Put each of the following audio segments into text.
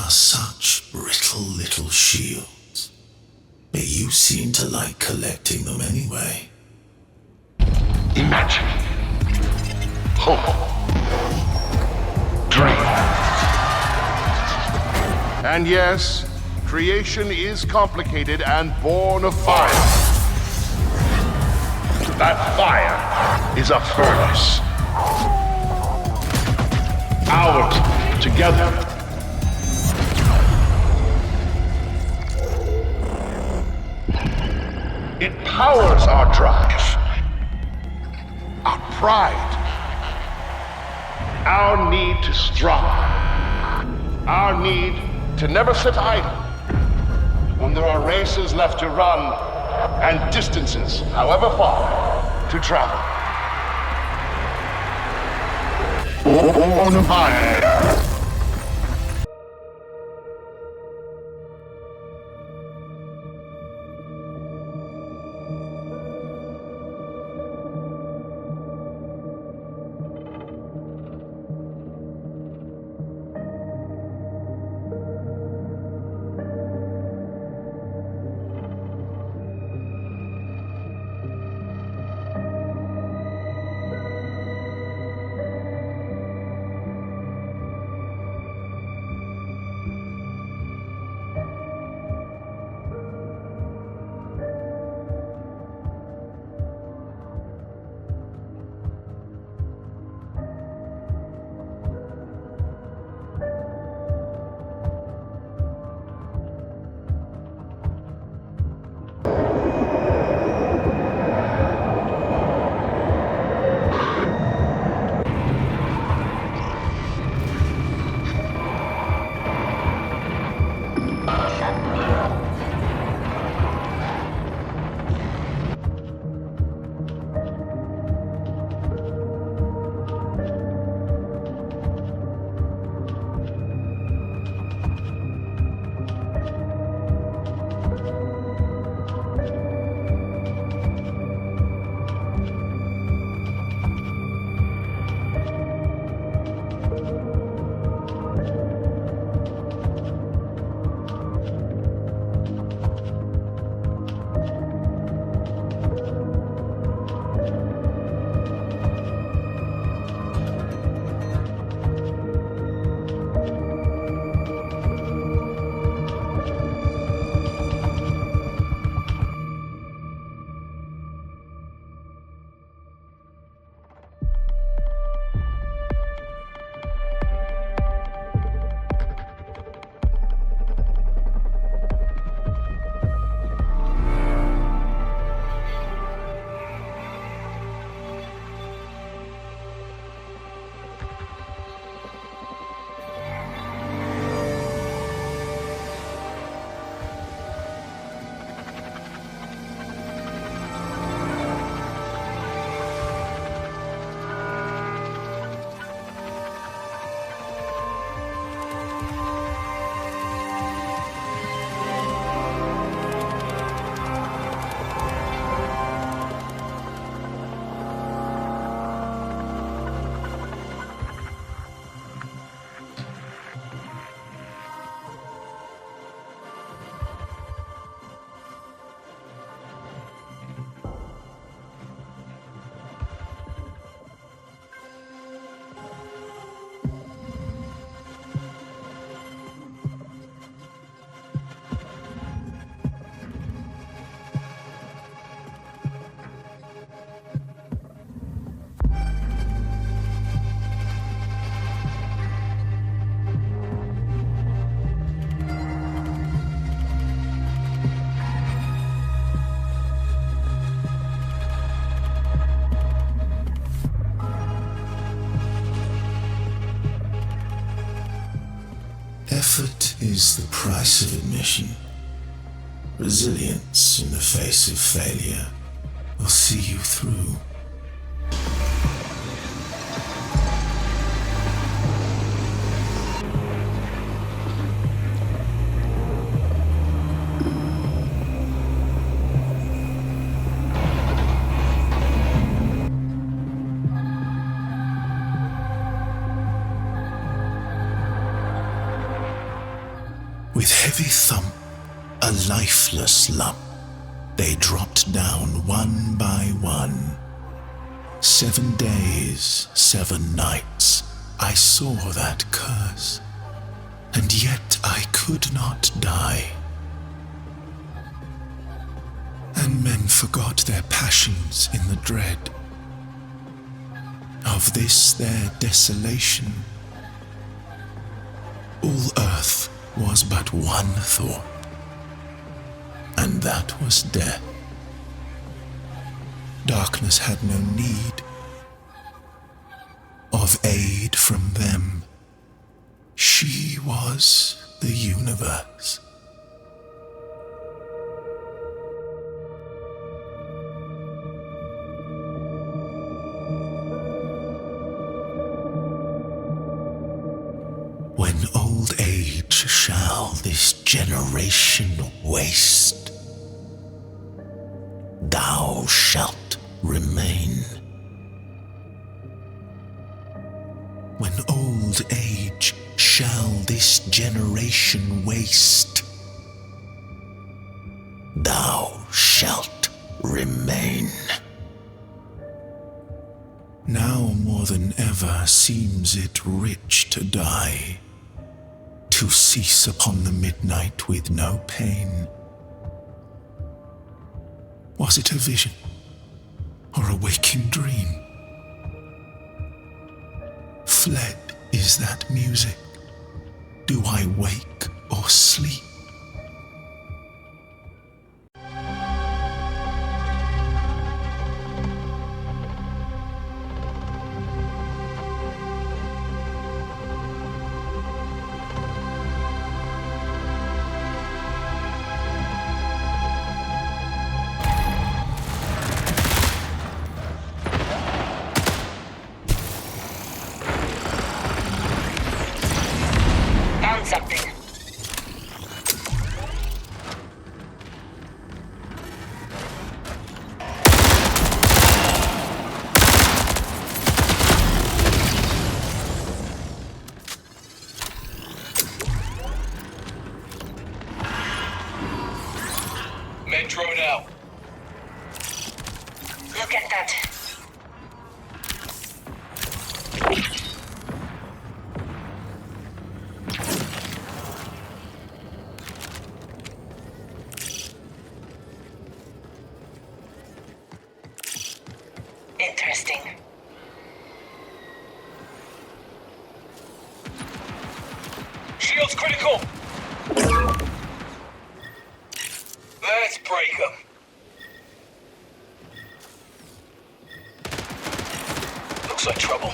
are such brittle little shields, but you seem to like collecting them anyway. Imagine. Hope. Dream. And yes, creation is complicated and born of fire. That fire is a furnace. Ours together. It powers our drive, our pride, our need to strive, our need to never sit idle when there are races left to run and distances, however far, to travel. Born of fire. Effort is the price of admission. Resilience in the face of failure will see you through. With heavy thump, a lifeless lump, they dropped down one by one. 7 days, 7 nights, I saw that curse, and yet I could not die. And men forgot their passions in the dread of this their desolation. All earth was but one thought, and that was death. Darkness had no need of aid from them. She was the universe. When old age shall this generation waste, thou shalt remain. When old age shall this generation waste, thou shalt remain. Now more than ever seems it rich to die, to cease upon the midnight with no pain. Was it a vision or a waking dream? Fled is that music. Do I wake or sleep? Something. Men drone out. Look at that. Interesting. Shield's critical. Let's break them. Looks like trouble.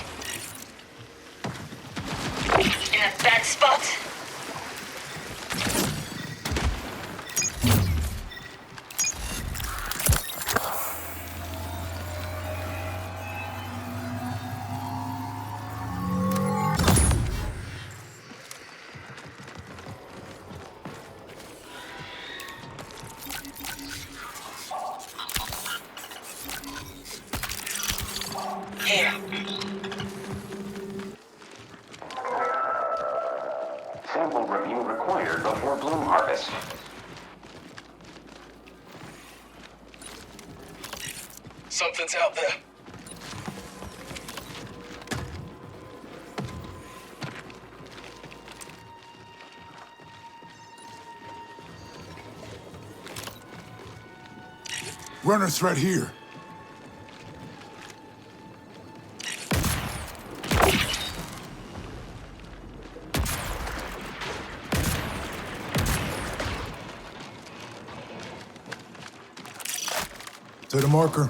In a bad spot. Here. Sample review required before bloom harvest. Something's out there. Runner threat here. To the marker.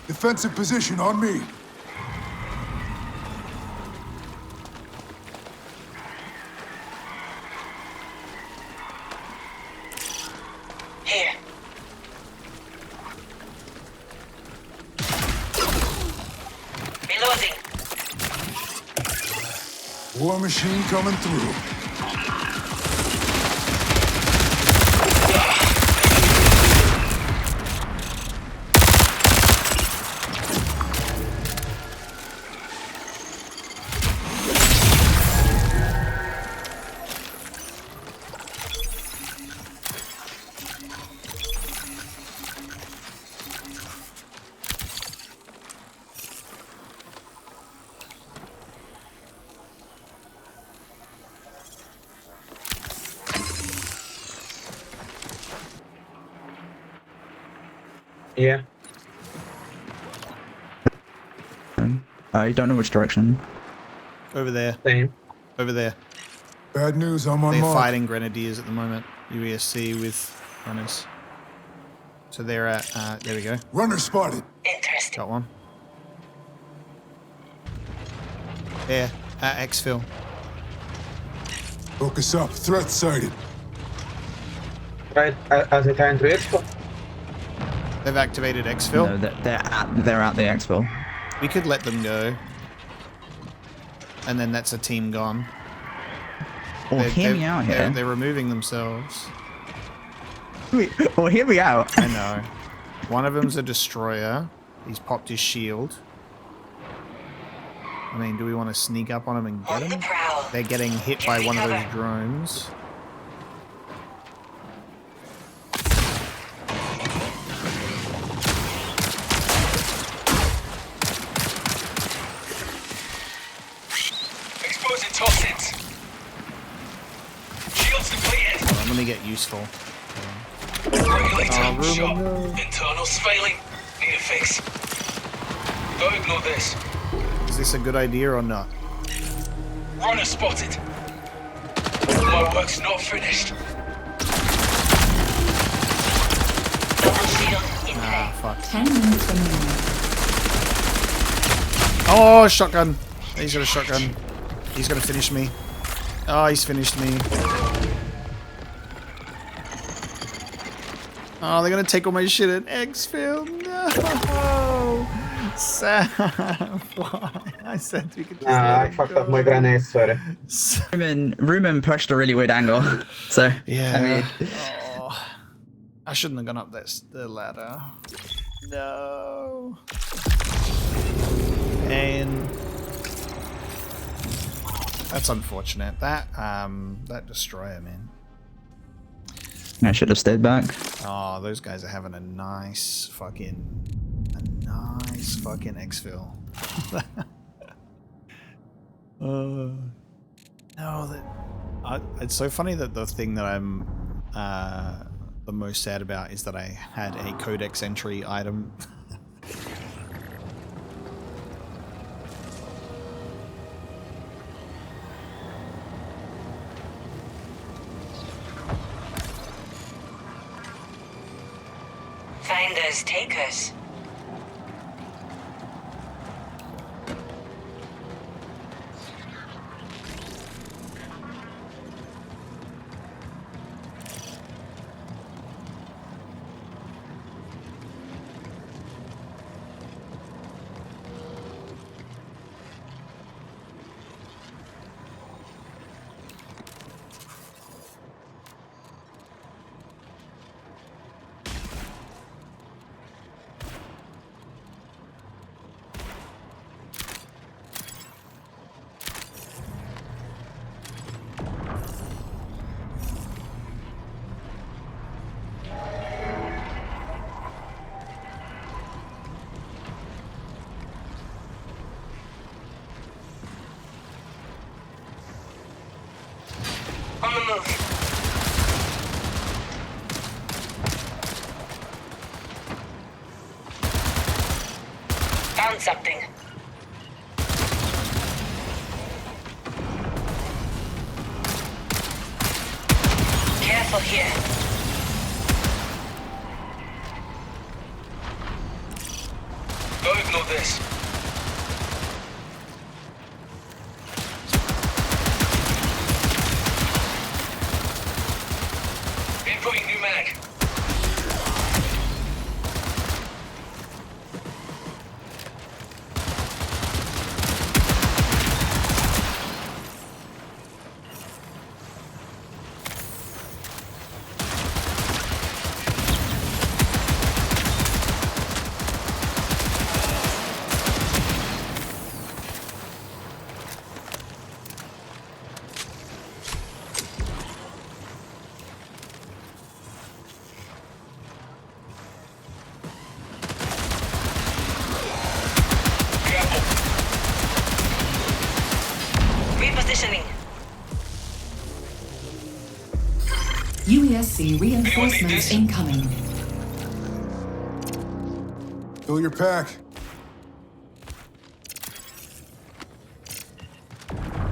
Defensive position on me. War machine coming through. Yeah. You don't know which direction. Over there. Same. Over there. Bad news, I'm on They're mark. fighting grenadiers at the moment. UESC with runners. So they're at, there we go. Runner spotted. Interesting. Got one. There, at exfil. Focus up. Threat sighted. Right, as I turn to expo. They've activated exfil. No, they're at the expo. We could let them go. And then that's a team gone. Well, hear me out here. They're removing themselves. Well, hear me out. I know. One of them's a destroyer. He's popped his shield. I mean, do we want to sneak up on him and get On the him? prowl. They're getting hit Give by me one of cover. those drones. Exposing toxins. Shields depleted. Hold on, let me get useful. Regulator Ruben, shot. no. Internals failing. Need a fix. Don't ignore this. Is this a good idea or not? Runner spotted. My work's not finished. Double shield in Ah, play. fuck. 10 minutes remaining. Oh, shotgun. He's got a shotgun. He's gonna finish me. Oh, he's finished me. Oh, they're gonna take all my shit at exfil. No, Sam. Why? I said we could just I let him fucked go. up my grenades, sorry. Ruben pushed a really weird angle. So Yeah. I mean, Oh, I shouldn't have gone up the ladder. No. And that's unfortunate. That destroyer, man. I should have stayed back. Oh, those guys are having a nice fucking exfil. No, it's so funny that the thing that I'm the most sad about is that I had a codex entry item. Finders takers. On the move. Found something. Careful here. Don't ignore this. Inputting new mag. see reinforcements this? incoming. Fill your pack.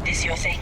This your thing?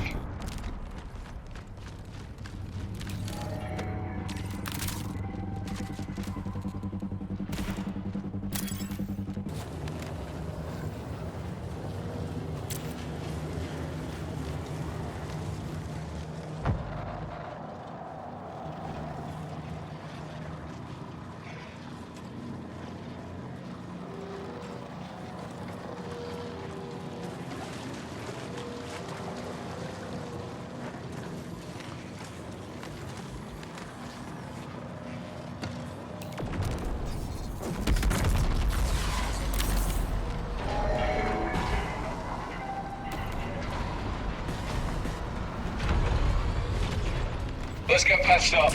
Let's get patched up.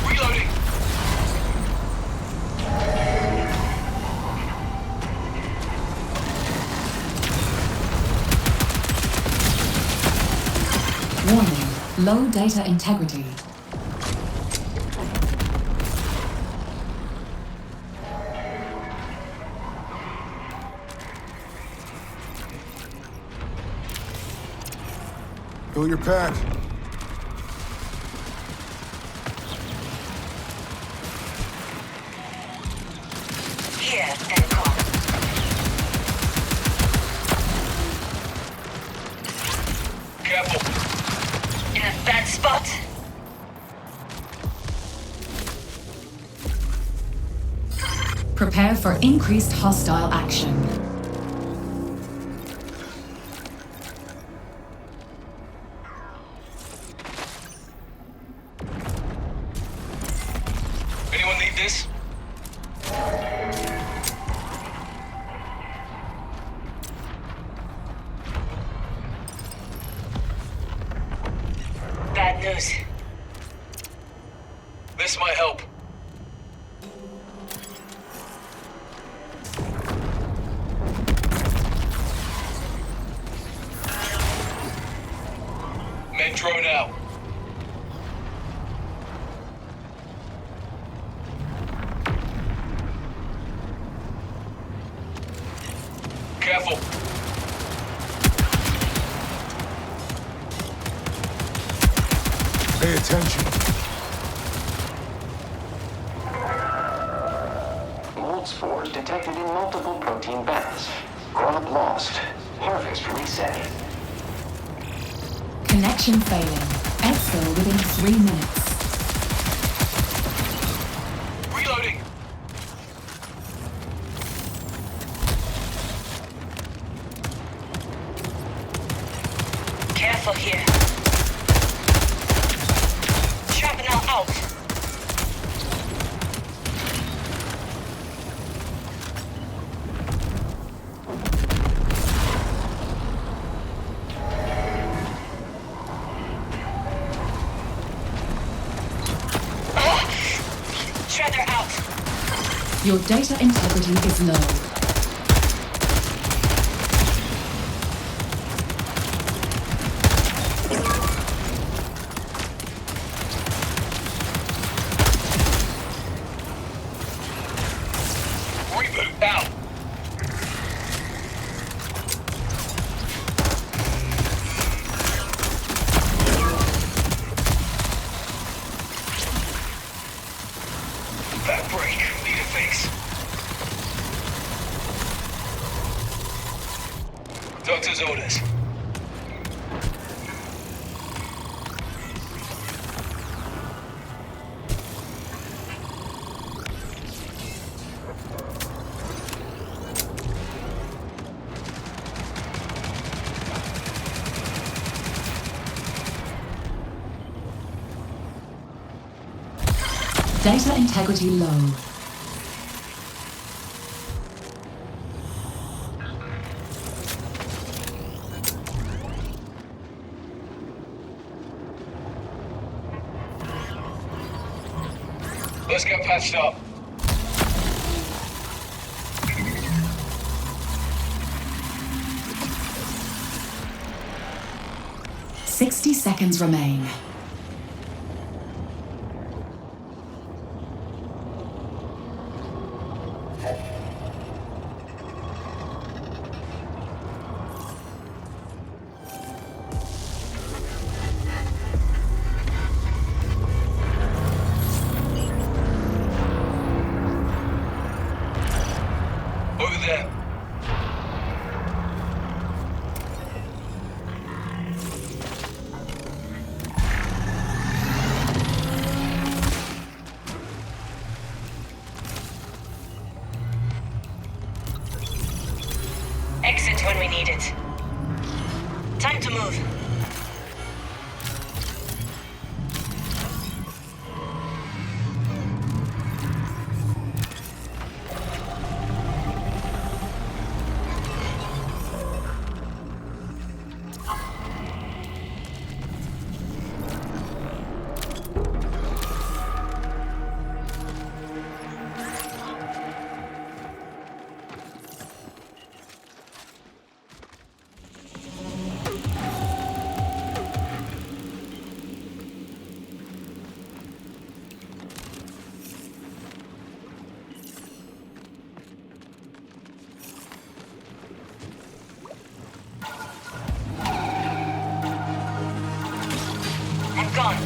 Reloading. Warning, low data integrity. Fill your pack. Here, Encom. Careful. In a bad spot. Prepare for increased hostile action. Anyone need this? Bad news. This might help. Men drone out. Careful. Pay attention. Mold spores detected in multiple protein baths. Crop lost. Harvest reset. Connection failing. Exfil within 3 minutes. Reloading. Careful here. Shrapnel out. Shredder out. Your data integrity is low. Reboot out. Back break. Need a fix. Doctor's orders. Data integrity low. Let's get patched up. 60 seconds remain. Over there. Exit when we need it. Time to move. I'm gone.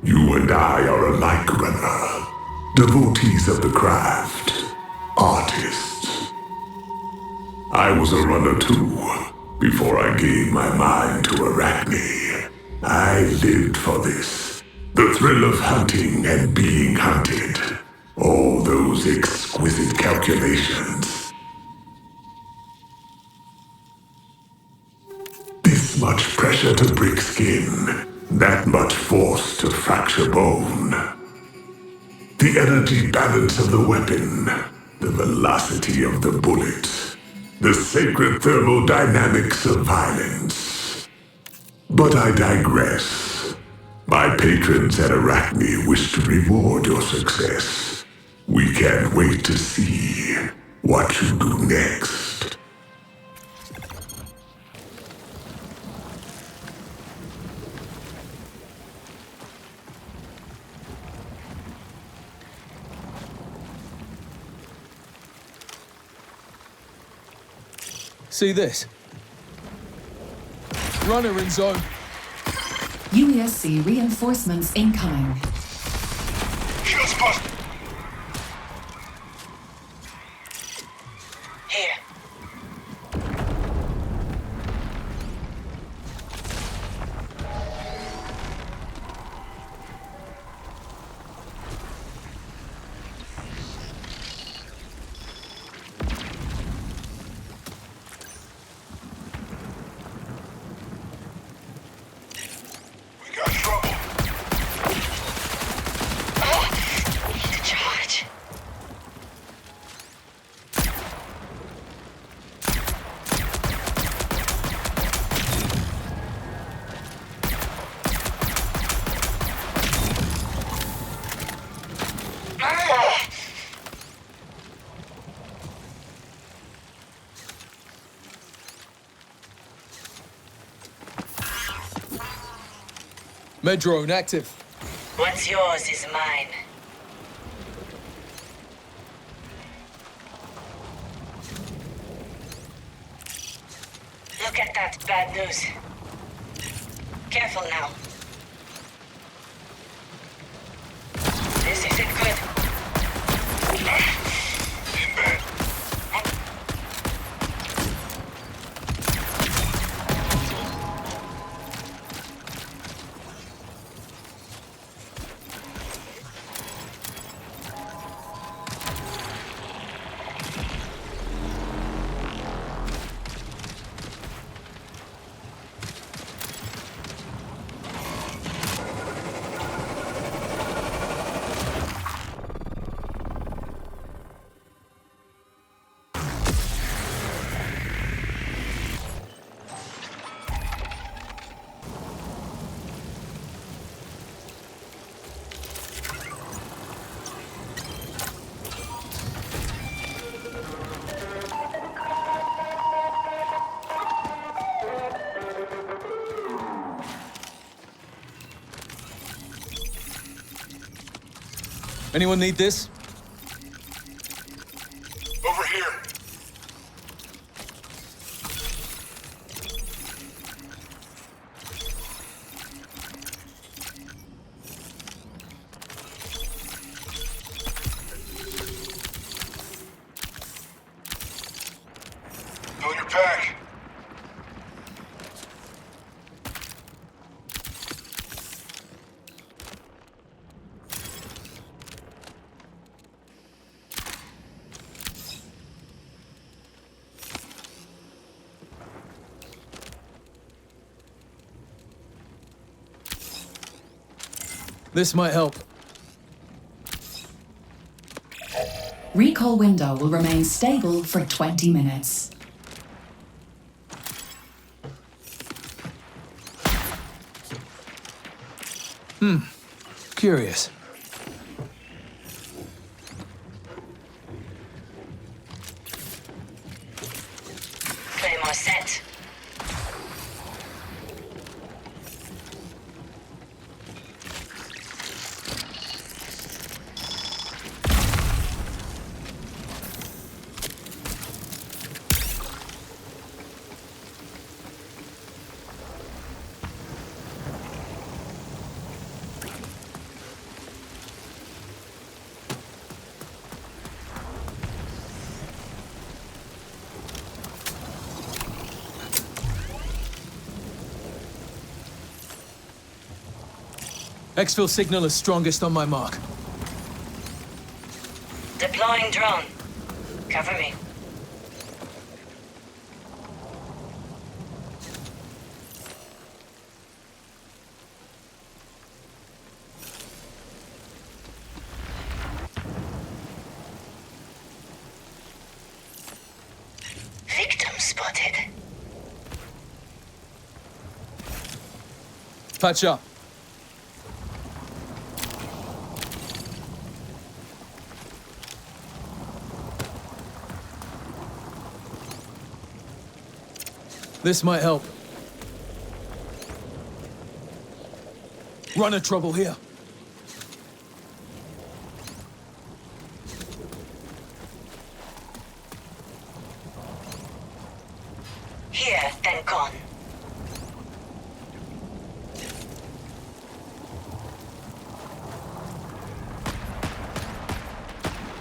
You and I are alike, runner. Devotees of the craft. Artists. I was a runner too, before I gave my mind to Arachne. I lived for this. The thrill of hunting and being hunted. All those exquisite calculations. This much pressure to break skin. That much force to fracture bone. The energy balance of the weapon. The velocity of the bullet. The sacred thermodynamics of violence. But I digress. My patrons at Arachne wish to reward your success. We can't wait to see what you do next. See this? Runner in zone. UESC reinforcements incoming. Shields busted. Here. We got trouble. Need to charge. Med drone active. What's yours is mine. Look at that bad news. Careful now. This isn't good. In bed. Anyone need this? Over here. Fill your pack. This might help. Recall window will remain stable for 20 minutes. Curious. Claymore set. Exfil signal is strongest on my mark. Deploying drone. Cover me. Victim spotted. Patch up. This might help. Runner trouble here. Here, then gone.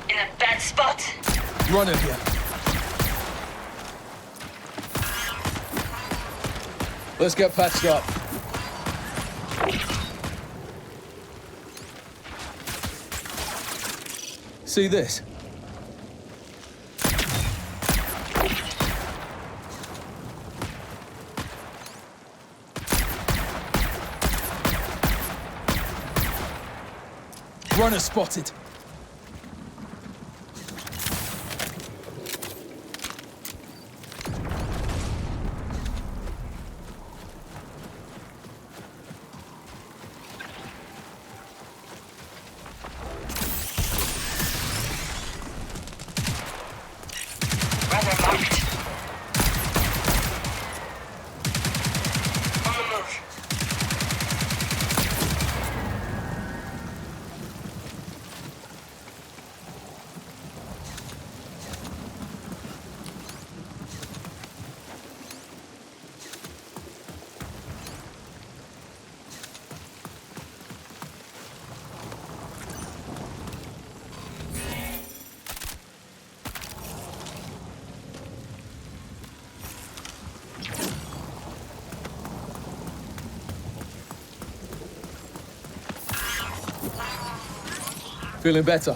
In a bad spot. Runner here. Let's get patched up. See this? Runner spotted. Runner marked. On the move. Feeling better.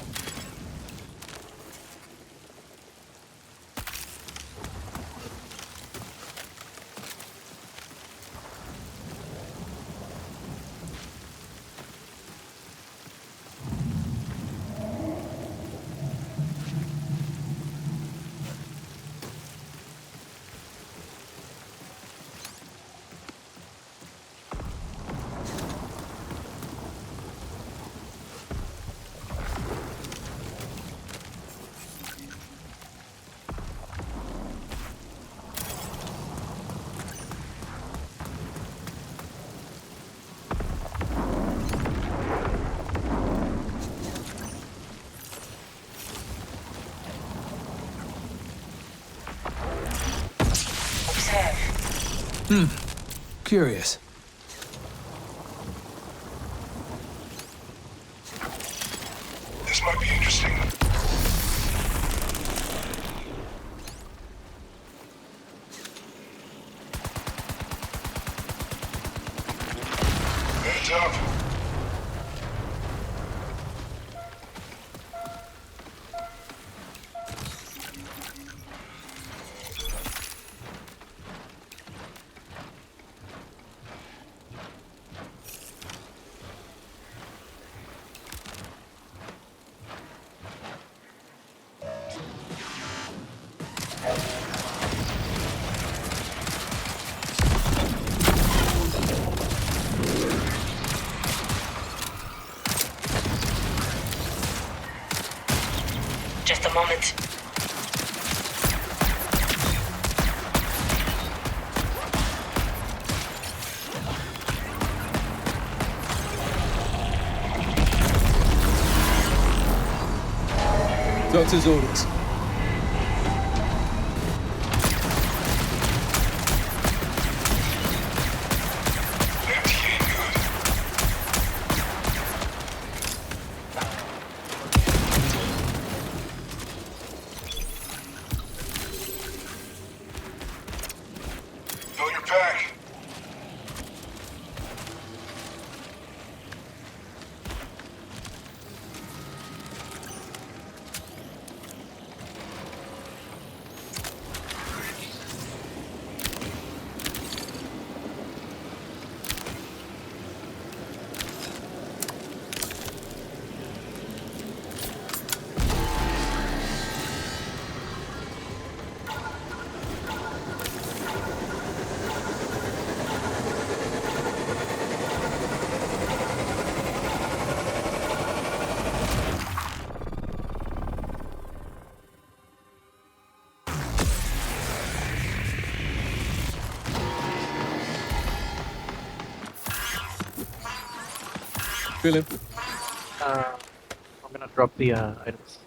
Curious. This might be interesting. Heads up. Just a moment. Doctor's orders. Fill your pack. Feel him. I'm gonna drop the items.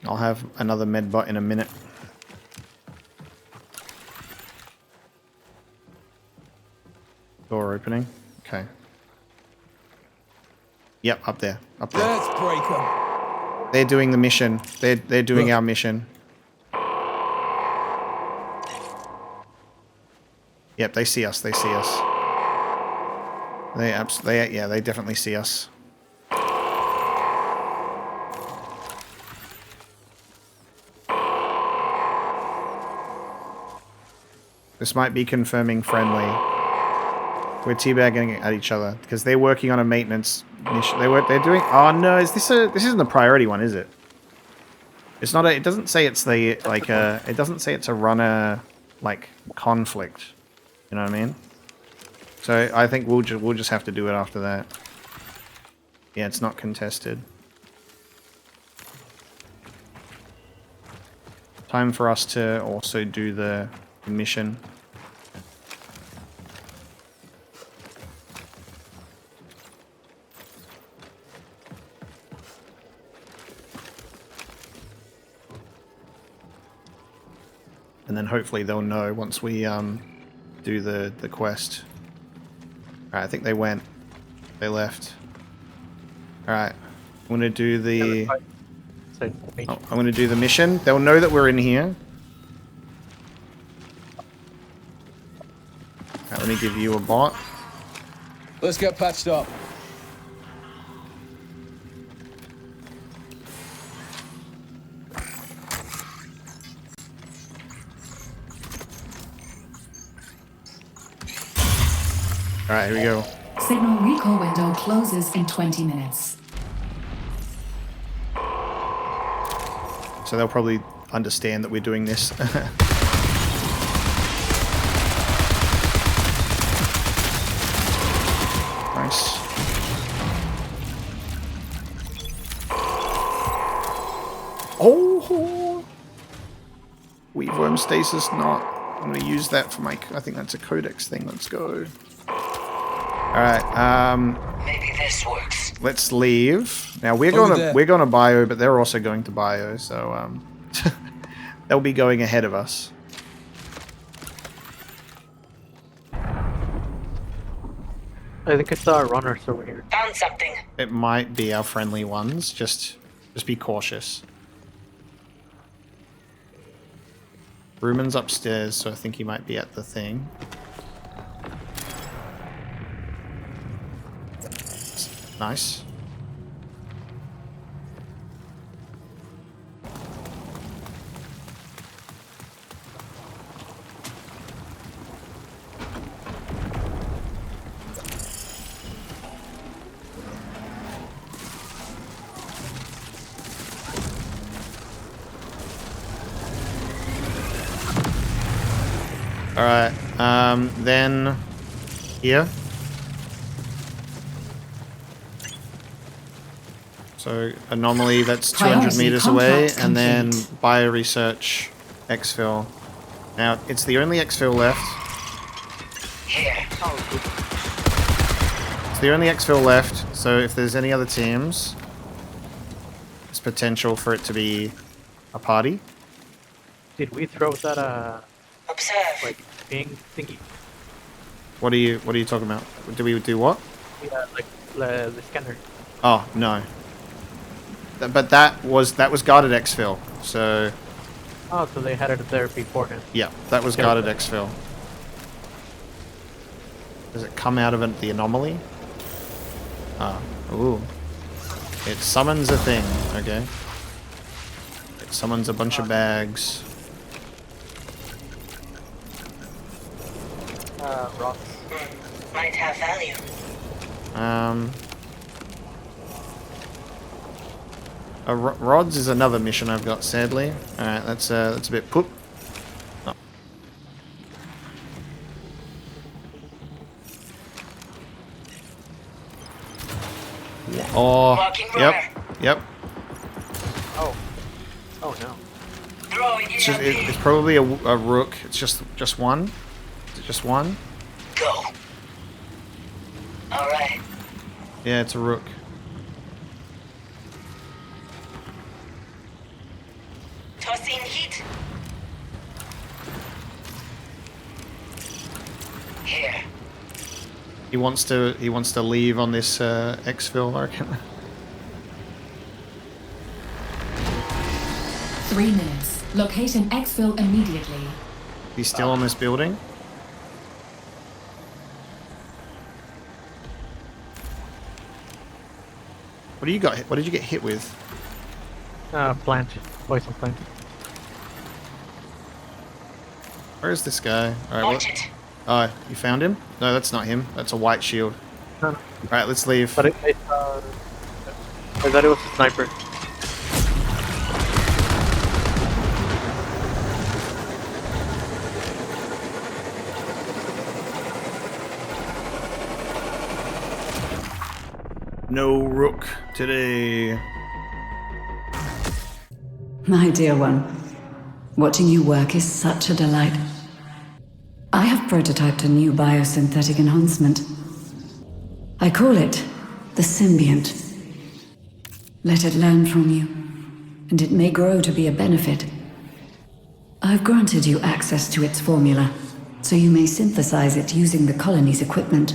I'll have another medbot in a minute. Door opening. Okay. Yep, up there. Up there. Let's break them. They're doing the mission. They're doing our mission. Yep, they see us. They see us. They definitely see us. This might be confirming friendly. We're teabagging at each other because they're working on a maintenance mission. They're doing. Oh no! Is this a? This isn't the priority one, is it? It's not a. It doesn't say it's the like a. It doesn't say it's a runner like conflict. You know what I mean? So I think we'll just have to do it after that. Yeah, it's not contested. Time for us to also do the mission. And then hopefully they'll know once we do the quest. Alright, I think they went. They left. Alright. I'm gonna do the I'm gonna do the mission. They'll know that we're in here. Alright, let me give you a bot. Let's get patched up. Alright, here we go. Signal recall window closes in 20 minutes. So they'll probably understand that we're doing this. Nice. Oh! Weaveworm stasis not. I'm going to use that for my... I think that's a codex thing. Let's go. Alright, Maybe this works. let's leave. Now we're Over going to there. we're going to bio, but they're also going to bio, so they'll be going ahead of us. I think I saw runners over here. Found something. It might be our friendly ones. Just be cautious. Rumen's upstairs, so I think he might be at the thing. Nice. Alright, then here. So anomaly, that's 200 Priority meters away, contract and then complete. bioresearch exfil. Now, it's the only exfil left. Here. It's the only exfil left, so if there's any other teams, there's potential for it to be a party. Did we throw that Observe. like ping thingy? What are you talking about? Do we do what? Yeah, like the scanner. Oh, no. But that was guarded exfil, so Oh, so they had it there beforehand. yeah, that was Yeah. guarded exfil. Does it come out of the anomaly? Ah, ooh. It summons a thing, okay. It summons a bunch of bags. Rocks. Might have value. Rods is another mission I've got, sadly. Alright, that's a bit poop. Oh. Oh, Walking yep, runner. yep. Oh. Oh no. Throwing It's, just, EMP. it's probably a rook. It's just one. Is it just one? Go. All right. Yeah, it's a rook. Tossing heat. Here. He wants to leave on this exfil, I reckon. 3 minutes. Locate an exfil immediately. He's still on this building. What do you got? What did you get hit with? Plant. Poison plant. Where is this guy? Alright, Watch it. oh, you found him? No, that's not him. That's a white shield. No, no. Alright, let's leave. But I thought it was a sniper. No rook today. My dear one, watching you work is such a delight. I have prototyped a new biosynthetic enhancement. I call it the symbiont. Let it learn from you, and it may grow to be a benefit. I've granted you access to its formula, so you may synthesize it using the colony's equipment.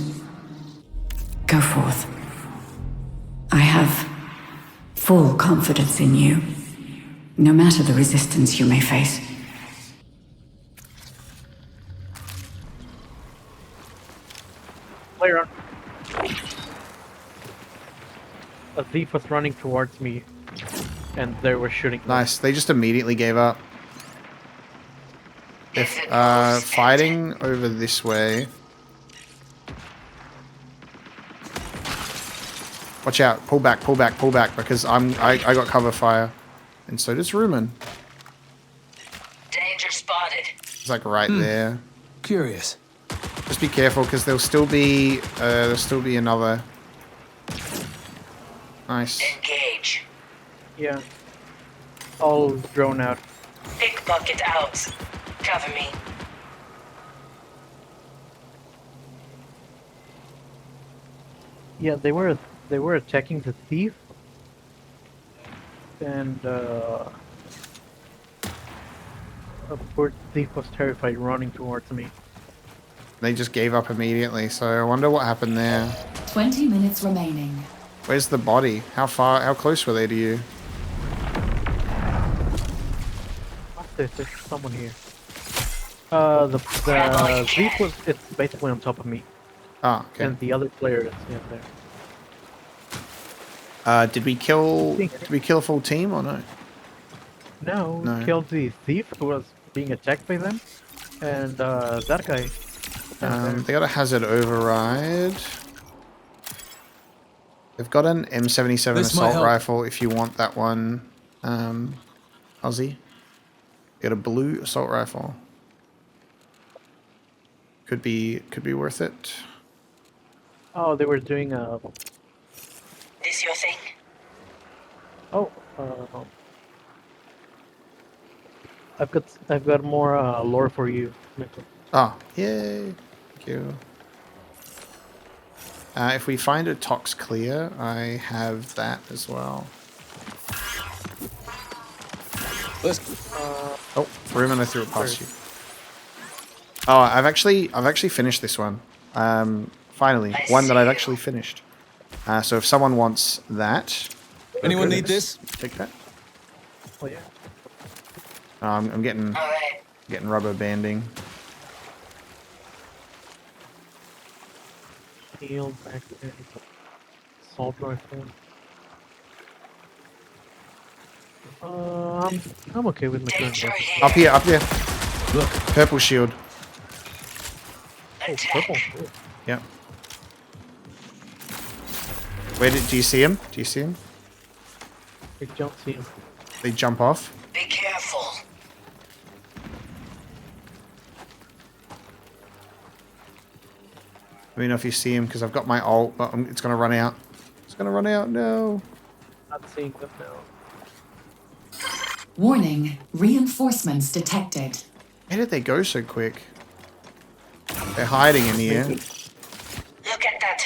Go forth. I have full confidence in you, no matter the resistance you may face. Player on. A thief was running towards me, and they were shooting. Nice. They just immediately gave up. They're fighting over this way. Watch out. Pull back, pull back, pull back, because I got cover fire. And so does Rumen. Danger spotted. It's like right there. Curious. Just be careful, because there'll still be another. Nice. Engage. Yeah. All drone out. Pickpocket out. Cover me. Yeah, they were attacking the thief, and poor thief was terrified, running towards me. They just gave up immediately, so I wonder what happened there. 20 minutes remaining. Where's the body? How close were they to you? There's someone here. The thief was, it's basically on top of me. Ah, okay. And the other player is there. Did we kill a full team or no? No, No. killed the thief who was being attacked by them, and that guy. They got a hazard override. They've got an M77 This might assault help. rifle if you want that one, Ozzy. Got a blue assault rifle. Could be worth it. Oh, they were doing a. This your thing? Oh, I've got more lore for you. Ah, yay! Thank you. If we find a tox clear, I have that as well. Let's. Oh, Ruben, I threw it past you. Oh, I've actually finished this one. Finally, one that I've actually finished. So if someone wants that, Anyone need this? take that. Oh yeah. I'm getting rubber banding. Heal back there. Assault rifle. I'm okay with my current weapon. Up here. Look, purple shield. Oh, purple. Yep. Where do you see him? Do you see him? I don't see him. They jump off. Be careful. Let me know if you see him because I've got my ult, but it's gonna run out. It's gonna run out. No. Not seeing them now. Warning, reinforcements detected. Where did they go so quick? They're hiding in here. Look at that.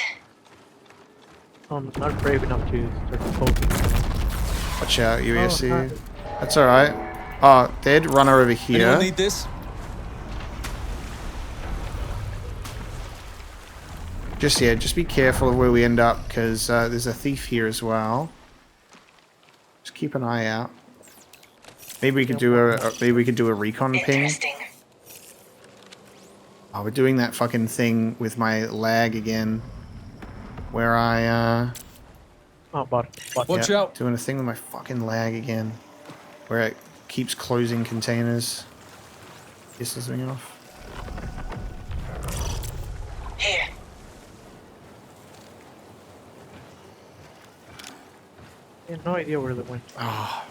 I'm not brave enough to start poking. Watch out, UAC. hi. That's alright. Oh, dead runner over here. Anyone need this? Just be careful of where we end up because there's a thief here as well. Just keep an eye out. Maybe we could do a recon ping. Oh, we're doing that fucking thing with my lag again, where I Oh, bot. Watch out! Doing a thing with my fucking lag again, where it keeps closing containers. Pisses me off. Here. I have no idea where they went. Ah,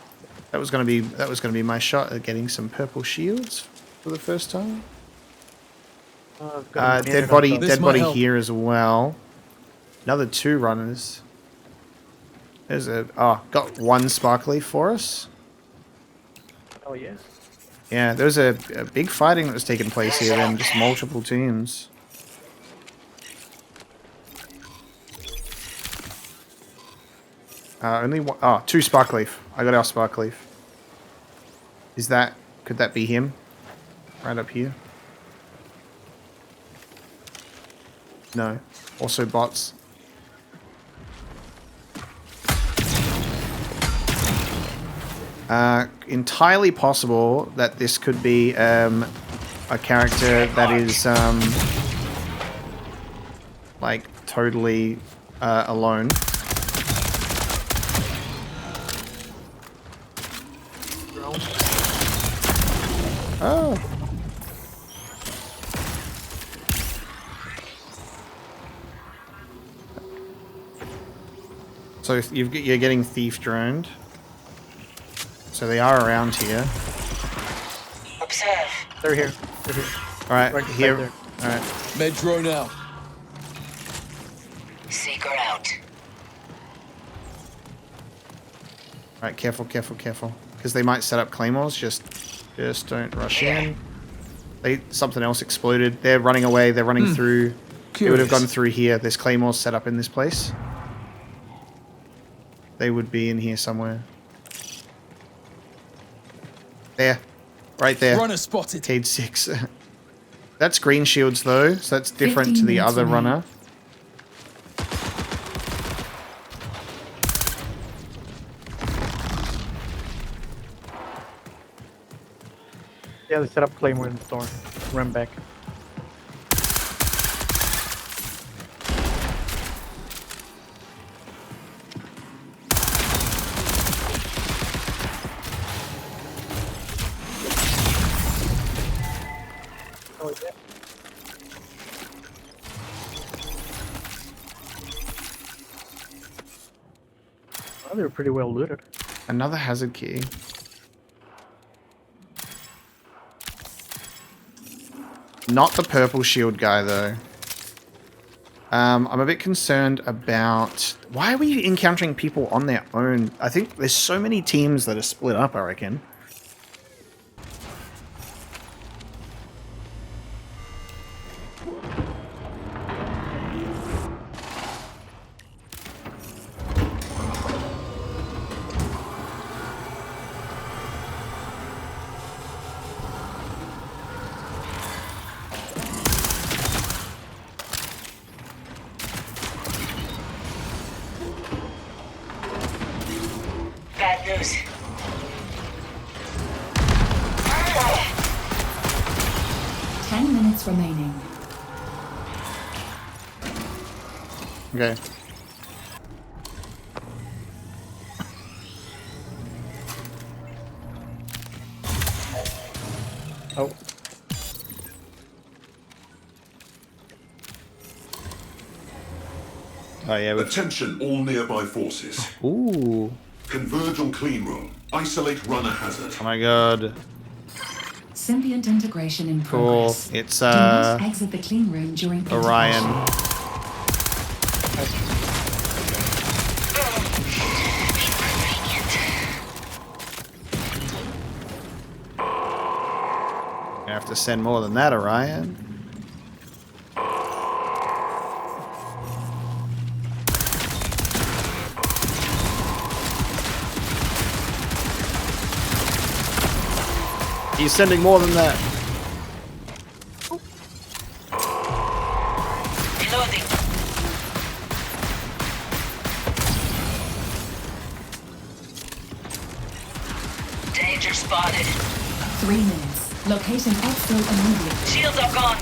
that was gonna be my shot at getting some purple shields for the first time. Dead body here as well. Another 2 runners. There's got 1 sparkly for us. Oh yeah. Yeah, there was a big fighting that was taking place here then, just multiple teams. Only one, 2 sparkleaf. I got our sparkleaf. Could that be him? Right up here? No. Also bots. Entirely possible that this could be a character that is like totally alone. Oh. So you're getting thief droned. So they are around here. Observe. They're here. They're here. All right, Right here. there. All right. Med drone out. Seeker out. All right, careful, because they might set up claymores. Just don't rush in. Something else exploded. They're running away. They're running through. They would have Curious. gone through here. There's claymores set up in this place. They would be in here somewhere. There. Right there. Runner spotted. Cade 6. That's green shields though, so that's different 15 to the minutes other remaining. runner. Yeah, they set up Claymore in the store. Run back. Oh, yeah. Oh, they were pretty well looted. Another hazard key. Not the purple shield guy though. I'm a bit concerned about... Why are we encountering people on their own? I think there's so many teams that are split up, I reckon. Bad news. 10 minutes remaining. Okay. Oh. Oh yeah, we've... Attention all nearby forces. Ooh. Converge on clean room. Isolate runner hazard. Oh my god. Symbiont integration in Cool. progress. It's, Do not exit the clean room during Orion. integration. You have to send more than that, Orion. He's sending more than that. Reloading. Danger spotted. 3 minutes. Location exfil immediately. Shields are gone.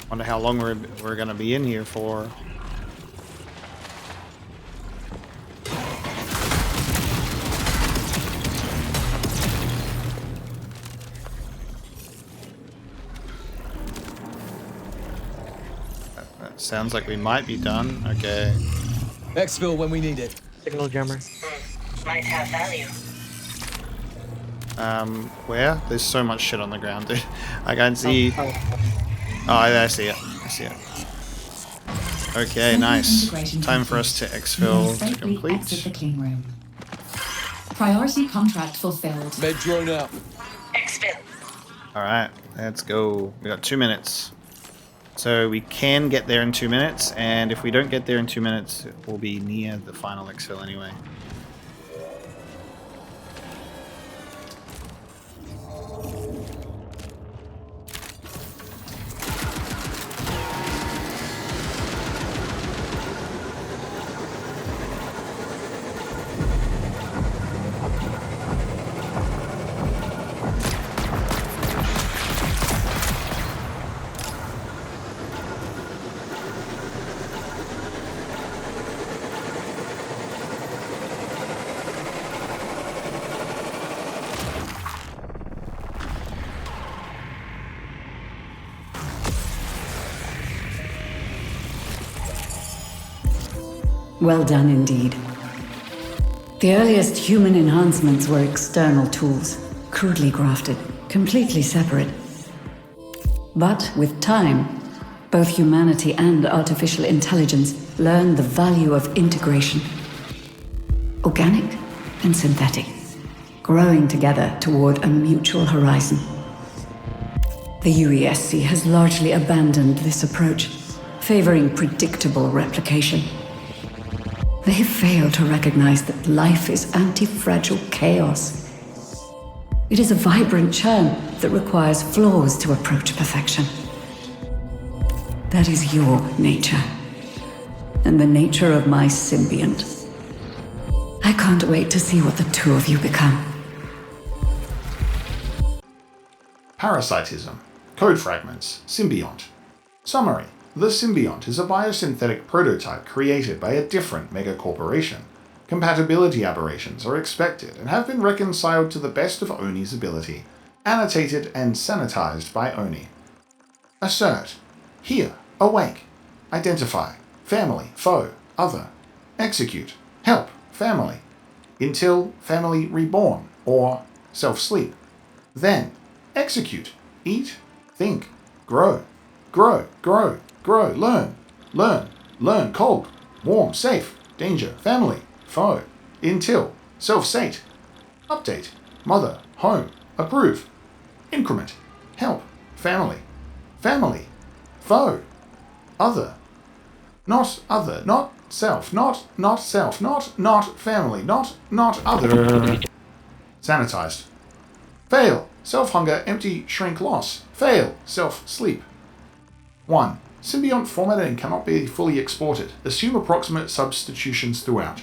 Wonder how long we're gonna be in here for. That sounds like we might be done. Okay. Exfil when we need it. Signal jammer. Might have value. Where? There's so much shit on the ground, dude. I can't see. Oh. Oh, I see it. I see it. Okay, Symbiont nice. integration Time for us to complete. exfil to Safely complete. exit the clean room. Priority contract fulfilled. Med drone out. Exfil. Alright, let's go. We got 2 minutes. So we can get there in 2 minutes, and if we don't get there in 2 minutes, we'll be near the final exfil anyway. Well done indeed. The earliest human enhancements were external tools, crudely crafted, completely separate. But with time, both humanity and artificial intelligence learned the value of integration. Organic and synthetic. growing together toward a mutual horizon. The UESC has largely abandoned this approach, favoring predictable replication. They have failed to recognize that life is anti-fragile chaos. It is a vibrant churn that requires flaws to approach perfection. That is your nature, and the nature of my symbiont. I can't wait to see what the two of you become. Parasitism. Code fragments. Symbiont. Summary. The Symbiont is a biosynthetic prototype created by a different megacorporation. Compatibility aberrations are expected and have been reconciled to the best of Oni's ability, annotated and sanitized by Oni. Assert. Hear. Awake. Identify. Family. Foe. Other. Execute. Help. Family. Until family reborn, or self-sleep. Then. Execute. Eat. Think. Grow. Grow. Grow. Grow. Learn. Learn. Learn. Cold. Warm. Safe. Danger. Family. Foe. Until. Self-sate. Update. Mother. Home. Approve. Increment. Help. Family. Family. Foe. Other. Not other. Not self. Not self. Not family. Not other. Sanitized. Fail. Self-hunger. Empty. Shrink. Loss. Fail. Self-sleep. 1. Symbiont formatting cannot be fully exported. Assume approximate substitutions throughout.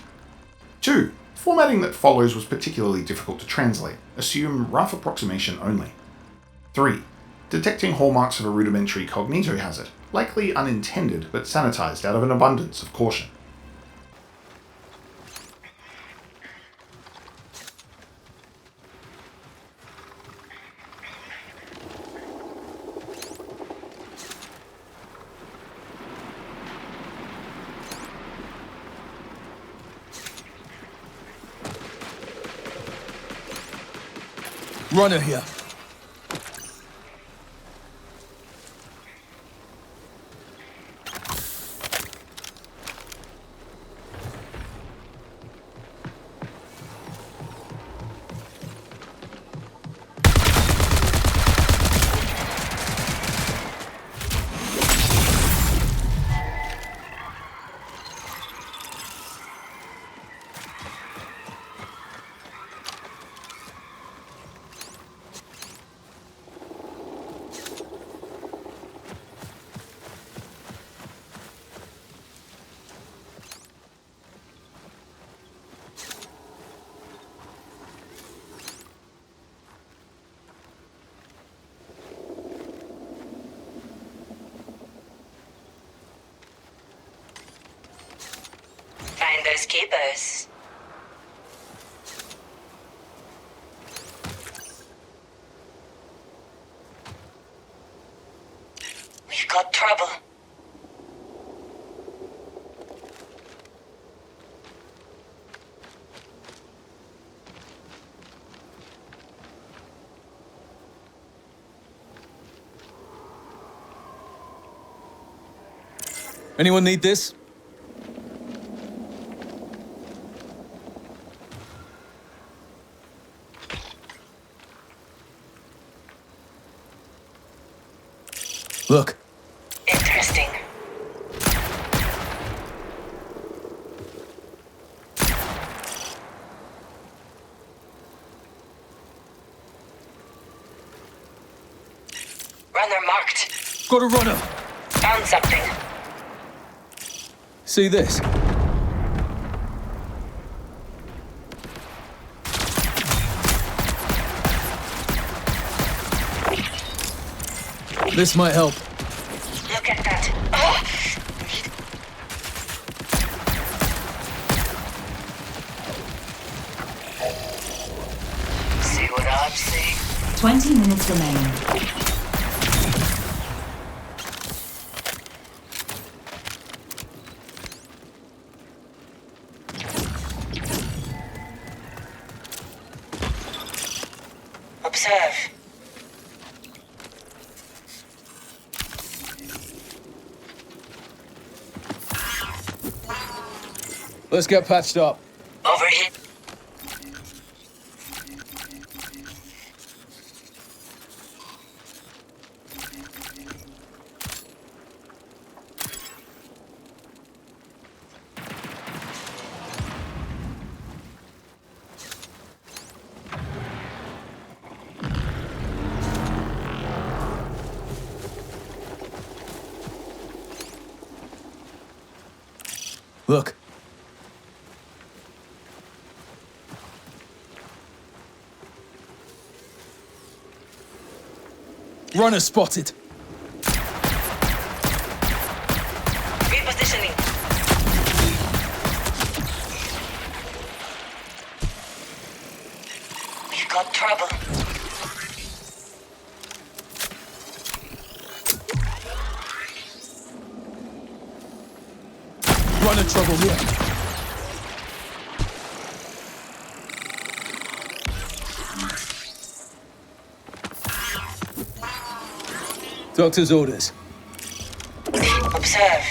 2. Formatting that follows was particularly difficult to translate. Assume rough approximation only. 3. Detecting hallmarks of a rudimentary cognito hazard, likely unintended but sanitized out of an abundance of caution. Runner here. Find those keepers. We've got trouble. Anyone need this? Look. Interesting. Runner marked. Got a runner. Found something. See this? This might help. Look at that. Oh! See what I'm seeing? 20 minutes remaining. Observe. Let's get patched up. Over here. Look. Runner spotted. Repositioning. We've got trouble. Runner trouble here. Doctor's orders. Observe.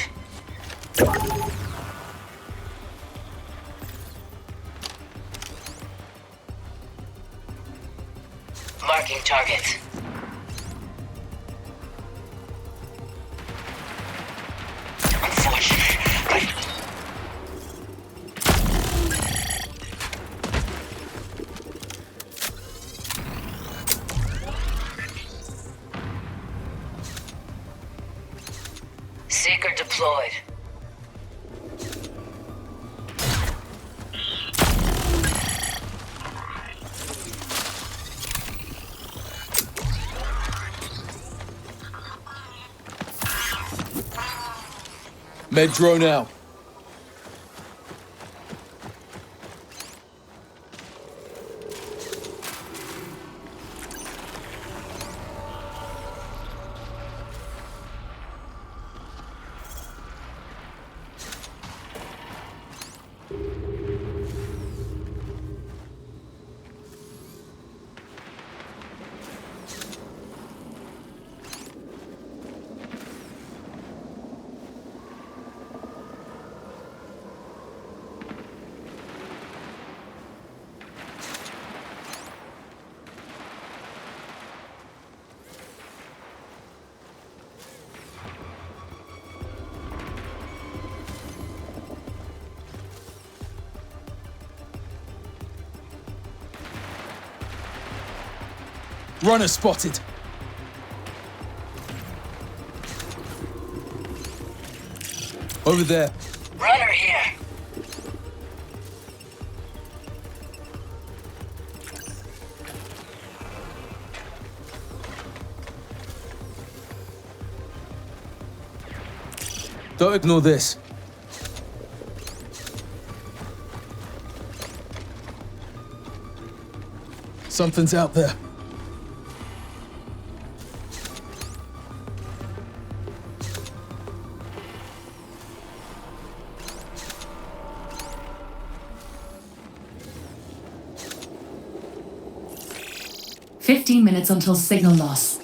Marking target. Unfortunate. Seeker deployed. Med drone out. Runner spotted. Over there. Runner here. Don't ignore this. Something's out there. "15 minutes until signal loss.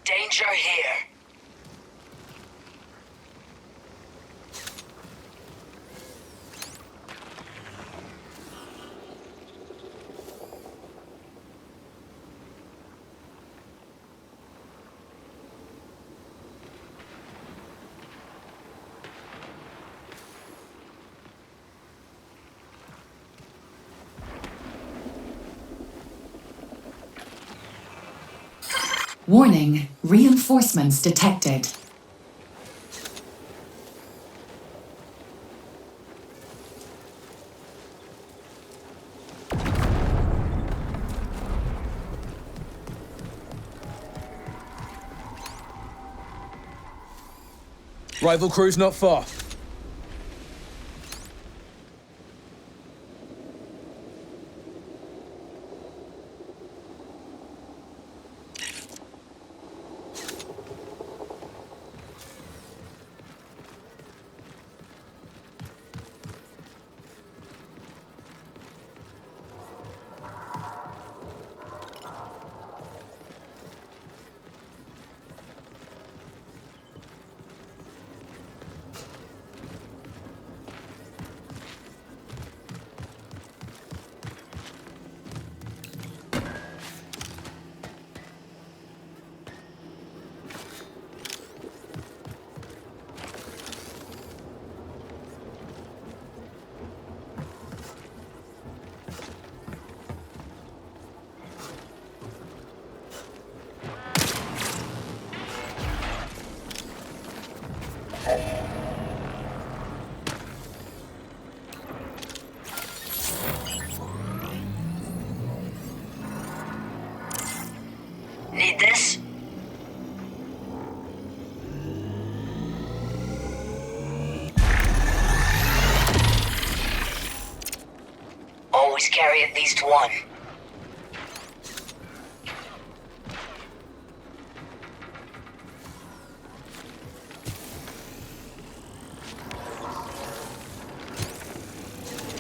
Danger here. Warning, reinforcements detected. Rival crew's not far. Need this? Always carry at least one.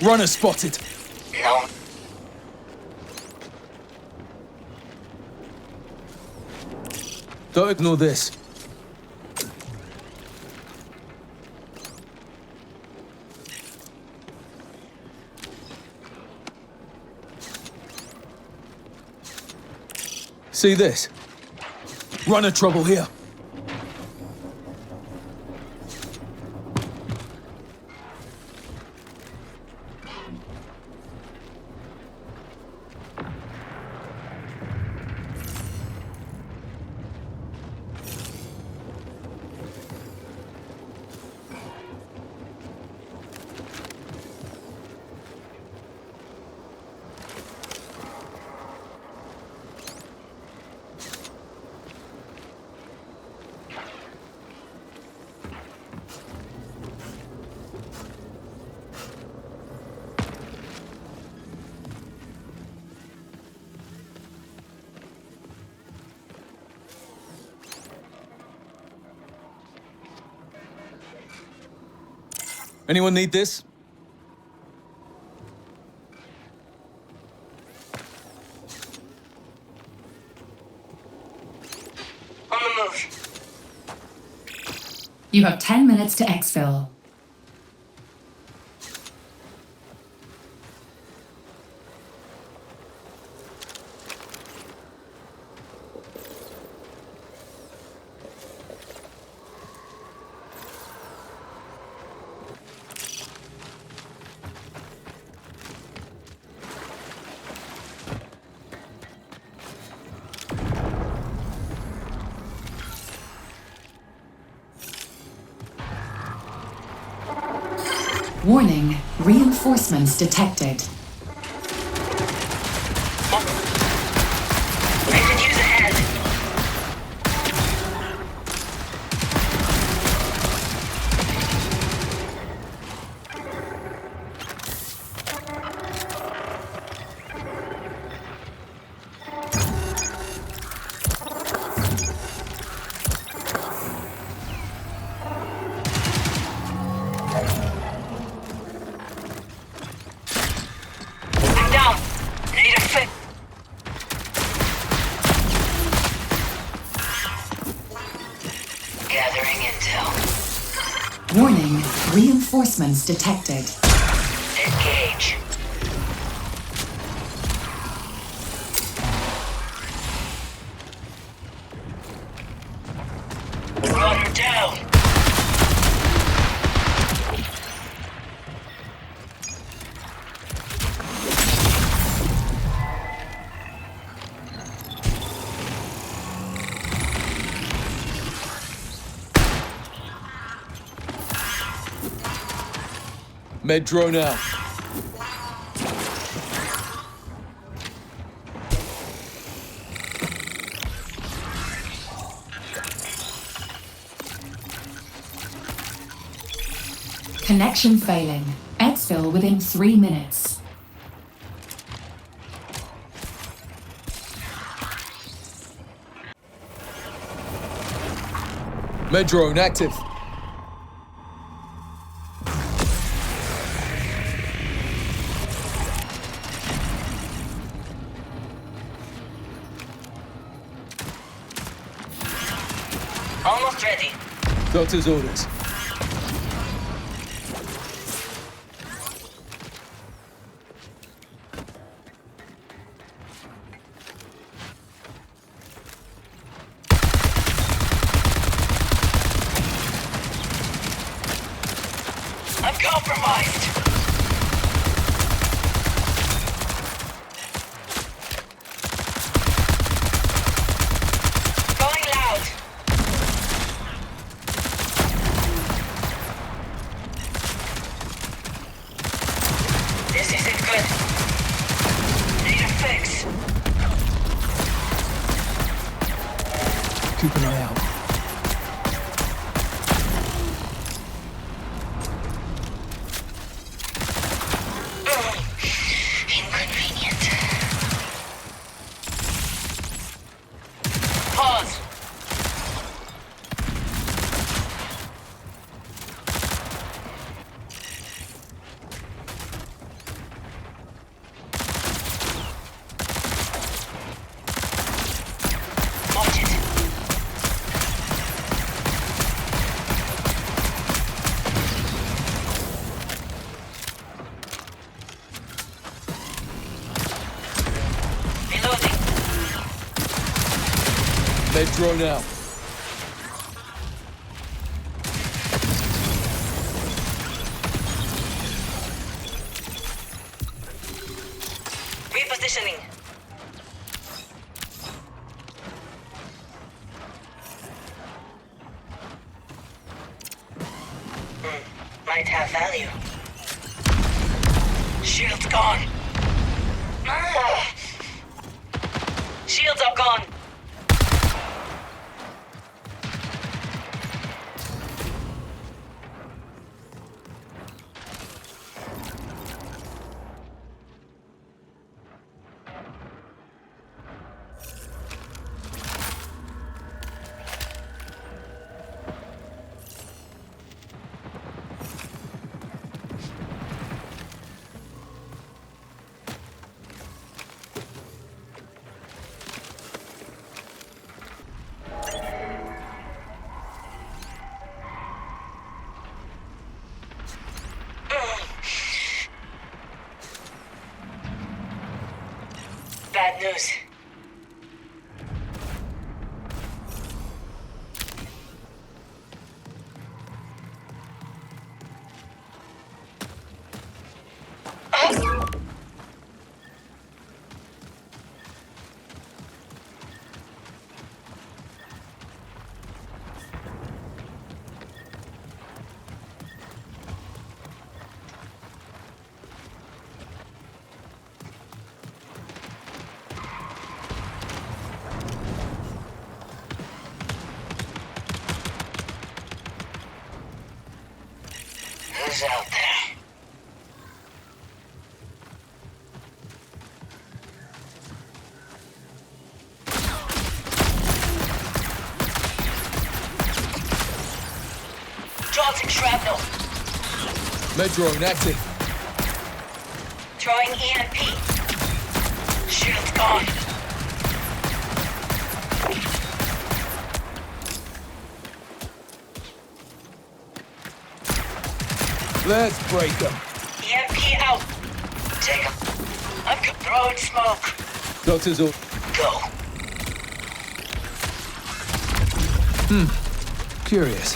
Runner spotted. No. Don't ignore this. See this? Runner trouble here. Anyone need this? On the move. You have 10 minutes to exfil. Warning, reinforcements detected. I could use a hand. I'm down. Need a fit. Gathering intel. Warning, reinforcements detected. Engage. Runner down. Med drone out. Connection failing. Exfil within 3 minutes. Med drone active. Almost ready. Doctor's orders. I'm compromised. Going loud. This isn't good. Need a fix. Keep an eye out. Inconvenient. Pause. Watch it. Reloading. Med drone out. Repositioning. Might have value. Shield's gone. Shields are gone. Bad news. Who's out there? Tossing shrapnel. Med drone active. Throwing EMP. Shield's gone. Let's break them. EMP out. Take him. I'm throwing smoke. Doctor's orders. Go. Curious.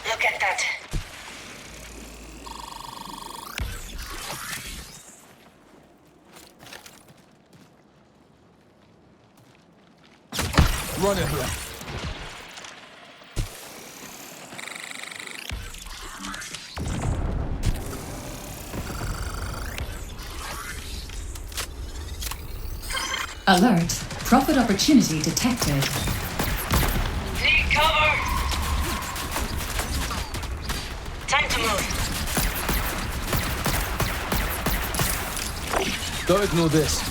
Look at that. Run it here. Alert. Profit opportunity detected. Need cover! Time to move. Don't ignore this.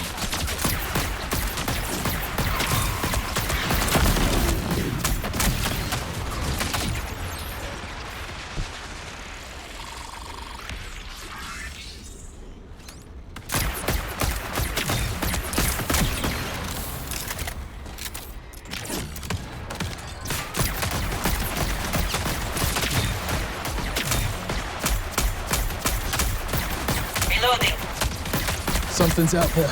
Reloading. Something's out there.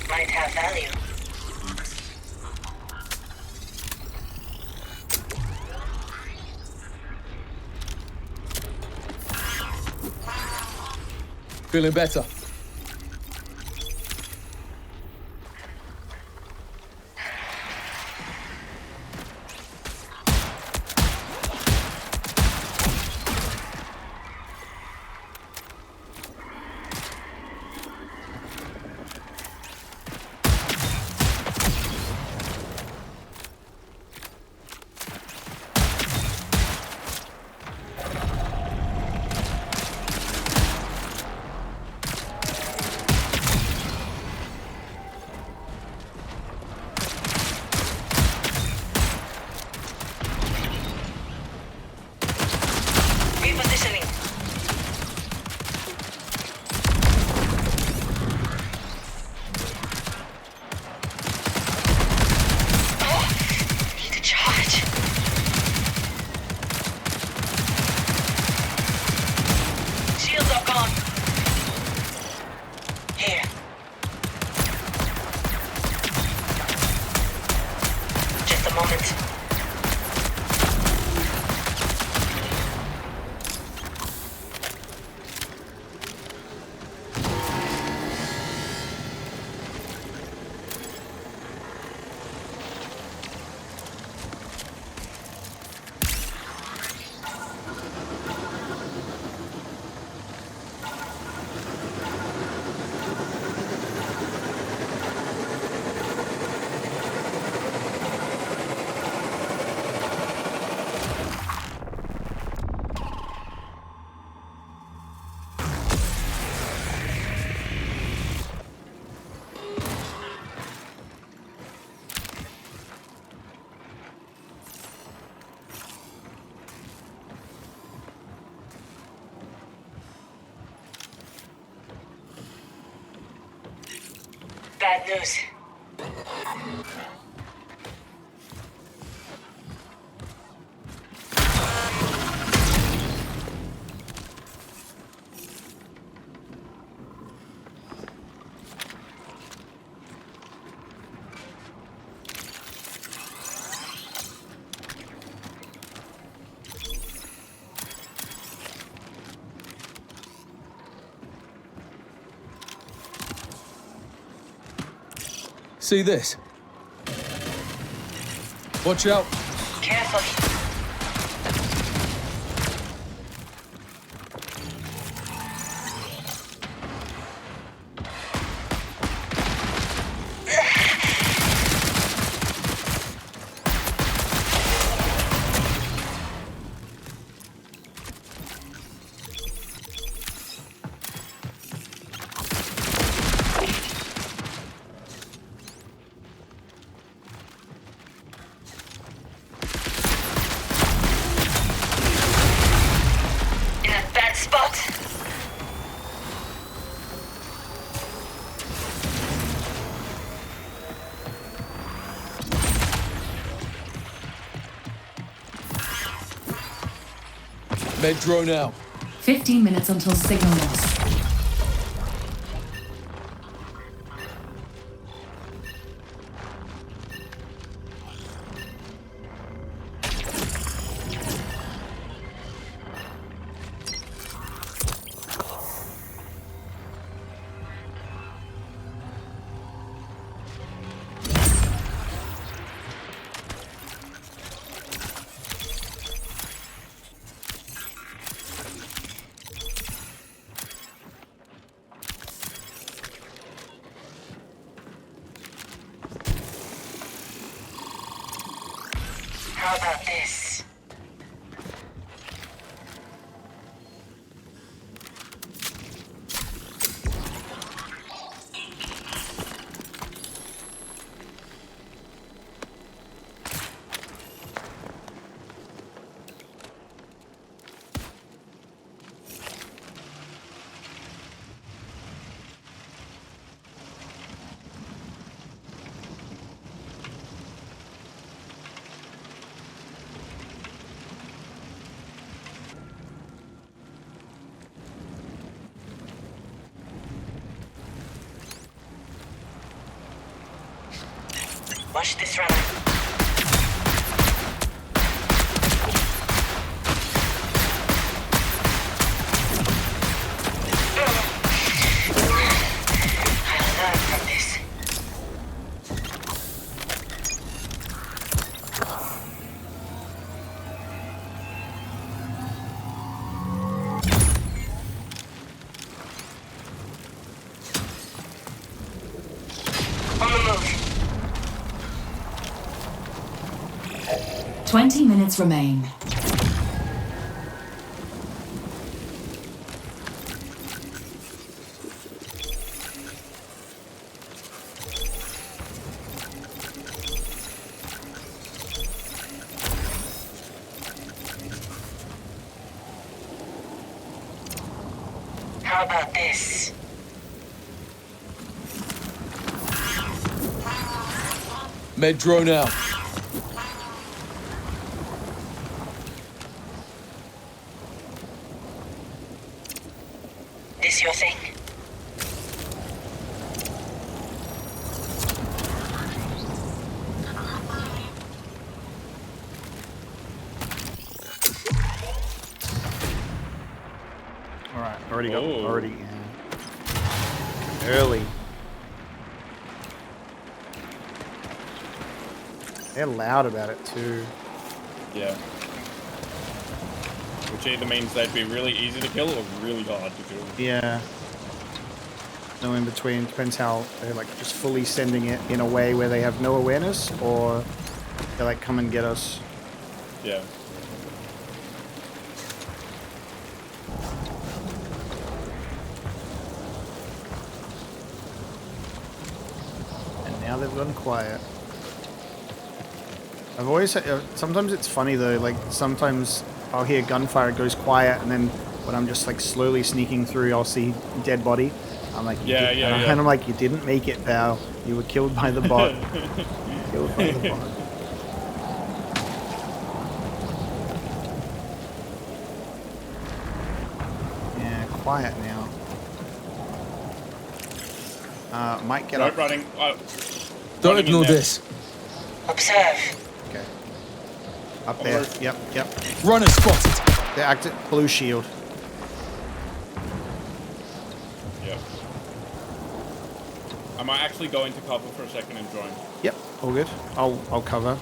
Might have value. Feeling better. Repositioning. Need to charge. Shields are gone. Here. Just a moment. Bad news. See this? Watch out. Careful. In a bad spot. Med drone out. 15 minutes until signal loss. How about this? Watch this runner. I'll learn from this. On the move. 20 minutes remain. How about this? Med drone out. This your thing? Alright, already. Early. They're loud about it too. Yeah. Which either means they'd be really easy to kill or really hard to kill. Yeah. No in between. Depends how they're like just fully sending it in a way where they have no awareness, or they like come and get us. Yeah. And now they've gone quiet. I've always sometimes it's funny though, like sometimes I'll hear gunfire, it goes quiet, and then when I'm just like slowly sneaking through, I'll see dead body. I'm like, and I'm like, you didn't make it, pal. You were killed by the bot. Killed by the bot. Yeah, quiet now. Might get up. Running. Don't ignore this. Observe. Okay. Up there. Yep. Runner spotted. They're active. Blue shield. Yep. I might actually go into cover for a second and join. Yep. All good. I'll cover.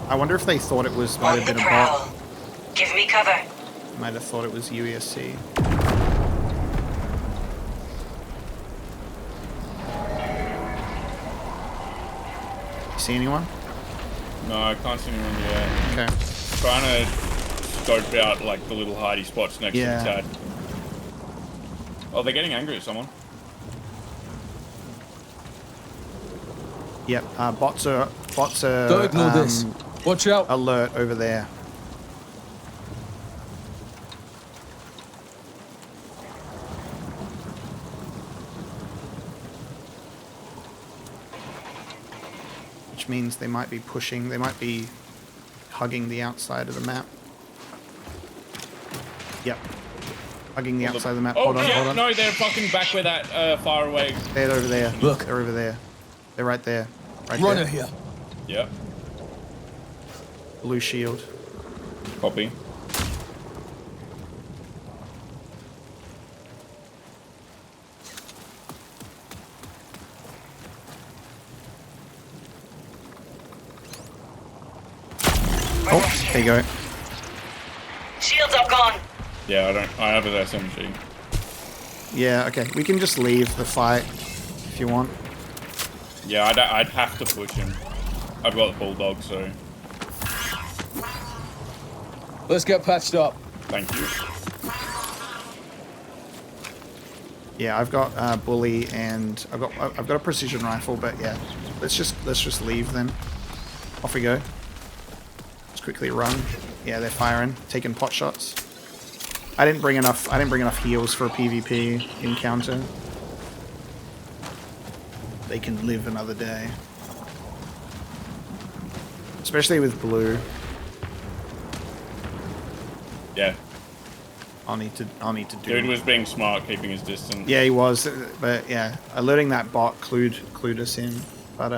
I wonder if they thought it was might have been a bot. Give me cover. Might have thought it was UESC. See anyone? No, I can't see anyone yet. Okay. Trying to scope out like the little hidey spots next to the tad. Oh, they're getting angry at someone. Yep. Bots are. Don't ignore this. Watch out. Alert over there. Which means they might be pushing, they might be hugging the outside of the map. Yep. Hugging the outside of the map. Oh, hold on. No, they're fucking back where that far away. They're over there. Look. They're over there. They're right there. Right Runner there. here. Yep. Blue shield. Copy. Oh, there you go. Shields are gone. Yeah, I have an SMG. Yeah, okay. We can just leave the fight if you want. Yeah, I'd have to push him. I've got the bulldog, so. Let's get patched up. Thank you. Yeah, I've got bully and I've got a precision rifle, but yeah, let's just leave then. Off we go. Let's quickly run. Yeah, they're firing, taking pot shots. I didn't bring enough heals for a PvP encounter. They can live another day. Especially with blue. Yeah. I'll need to do. Dude was being smart, keeping his distance. Yeah, he was, but yeah, alerting that bot clued us in. But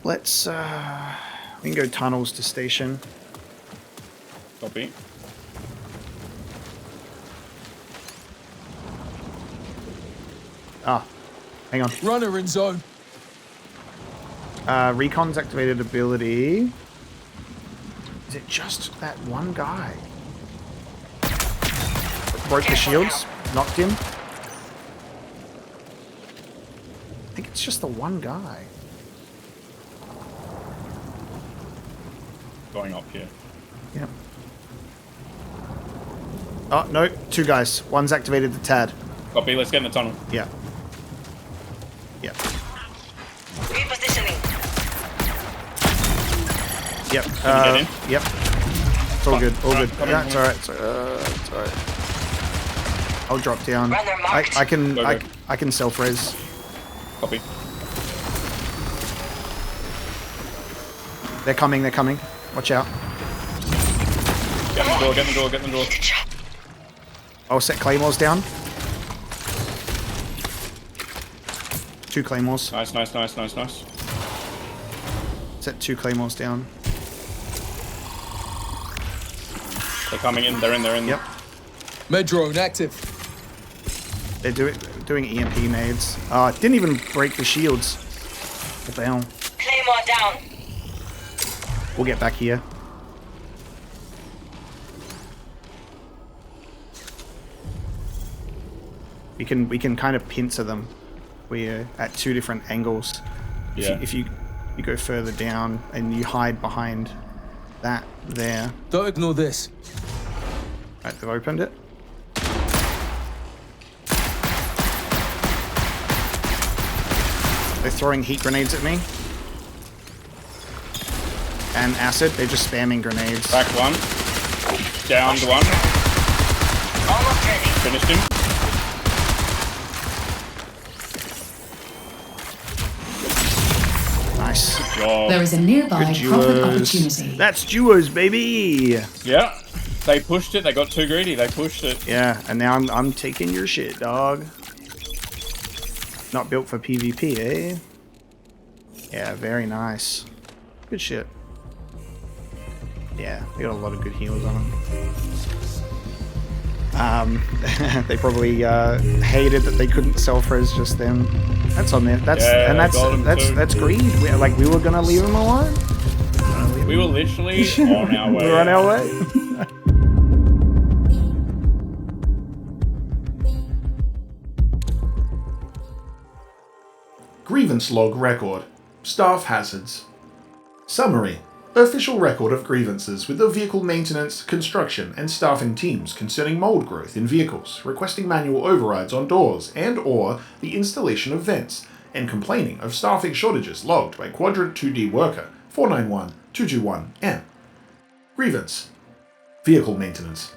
let's we can go tunnels to station. Copy. Ah, hang on. Runner in zone. Recon's activated ability. Is it just that one guy? Broke the shields, knocked him. I think it's just the one guy. Going up here. Yep. Oh, no, two guys. One's activated the TAD. Copy, let's get in the tunnel. Yeah. Yep. Repositioning. Yep. Can you get in? Yep. It's all good. All good. Come Yeah, in, it's alright. It's alright. I'll drop down. I can self-res. Copy. They're coming. Watch out. Get in the door, get in the door, get in the door. I'll set claymores down. 2 claymores. Nice. Set 2 claymores down. They're coming in, they're in. Yep. Med drone active. They're doing EMP nades. Didn't even break the shields. What the hell? Claymore down. We'll get back here. We can kind of pincer them. We're at 2 different angles. Yeah. If you go further down and you hide behind that there. Don't ignore this. Right, they've opened it. They're throwing heat grenades at me. And acid. They're just spamming grenades. Back one. Downed one. Almost ready. Finished him. Nice. There is a nearby Good profit duos. opportunity. That's duos, baby. Yeah. They pushed it. They got too greedy. They pushed it. Yeah, and now I'm taking your shit, dog. Not built for PvP, eh? Yeah, very nice. Good shit. Yeah, they got a lot of good heals on them. They probably hated that they couldn't self-res just then. That's on there. That's greed. We were gonna leave them alone. We were literally on our way. We were on our way. Grievance log record. Staff hazards. Summary. Official record of grievances with the vehicle maintenance, construction, and staffing teams concerning mold growth in vehicles, requesting manual overrides on doors and/or the installation of vents, and complaining of staffing shortages logged by Quadrant 2D worker 491221M. Grievance. Vehicle maintenance.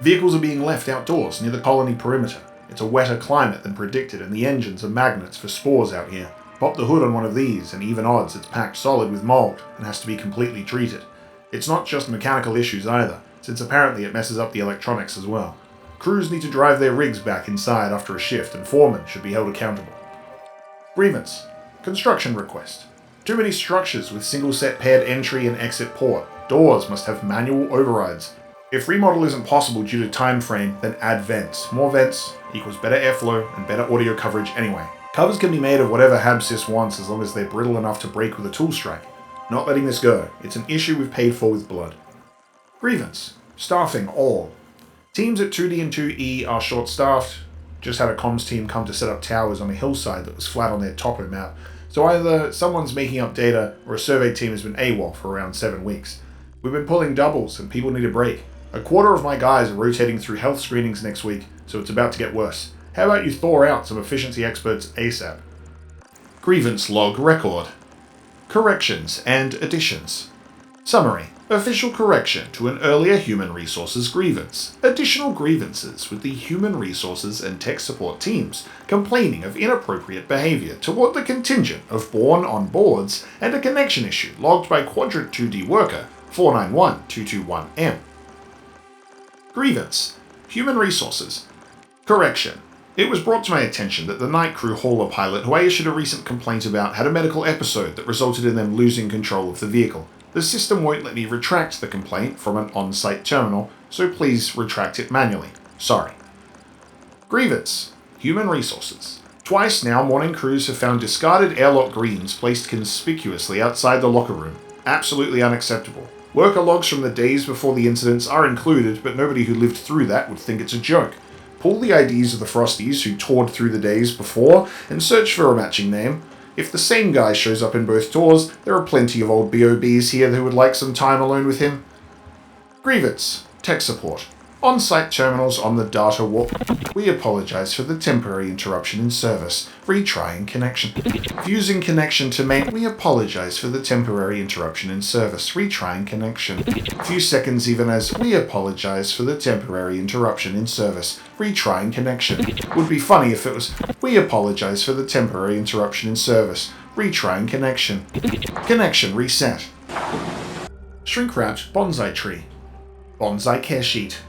Vehicles are being left outdoors near the colony perimeter. It's a wetter climate than predicted and the engines are magnets for spores out here. Pop the hood on one of these and even odds it's packed solid with mold and has to be completely treated. It's not just mechanical issues either, since apparently it messes up the electronics as well. Crews need to drive their rigs back inside after a shift and foremen should be held accountable. Grievance. Construction request. Too many structures with single set paired entry and exit port. Doors must have manual overrides. If remodel isn't possible due to time frame, then add vents. More vents equals better airflow and better audio coverage anyway. Covers can be made of whatever HabSys wants as long as they're brittle enough to break with a tool strike. Not letting this go. It's an issue we've paid for with blood. Grievance. Staffing all. Teams at 2D and 2E are short-staffed. Just had a comms team come to set up towers on a hillside that was flat on their topo map. So either someone's making up data or a survey team has been AWOL for around 7 weeks. We've been pulling doubles and people need a break. A quarter of my guys are rotating through health screenings next week, so it's about to get worse. How about you thaw out some efficiency experts ASAP? Grievance log record. Corrections and additions. Summary. Official correction to an earlier human resources grievance. Additional grievances with the human resources and tech support teams complaining of inappropriate behavior toward the contingent of born on boards and a connection issue logged by Quadrant 2D worker 491221M. Grievance. Human resources. Correction. It was brought to my attention that the night crew hauler pilot who I issued a recent complaint about had a medical episode that resulted in them losing control of the vehicle. The system won't let me retract the complaint from an on-site terminal, so please retract it manually. Sorry. Grievance. Human resources. Twice now, morning crews have found discarded airlock greens placed conspicuously outside the locker room. Absolutely unacceptable. Worker logs from the days before the incidents are included, but nobody who lived through that would think it's a joke. Pull the IDs of the Frosties who toured through the days before and search for a matching name. If the same guy shows up in both tours, there are plenty of old BOBs here who would like some time alone with him. Grievance. Tech support. On-site terminals on the data warp. We apologize for the temporary interruption in service. Retrying connection. Fusing connection to main. We apologize for the temporary interruption in service. Retrying connection. A few seconds even as we apologize for the temporary interruption in service. Retrying connection. Would be funny if it was we apologize for the temporary interruption in service. Retrying connection. Connection reset. Shrink-wrapped bonsai tree. Bonsai care sheet.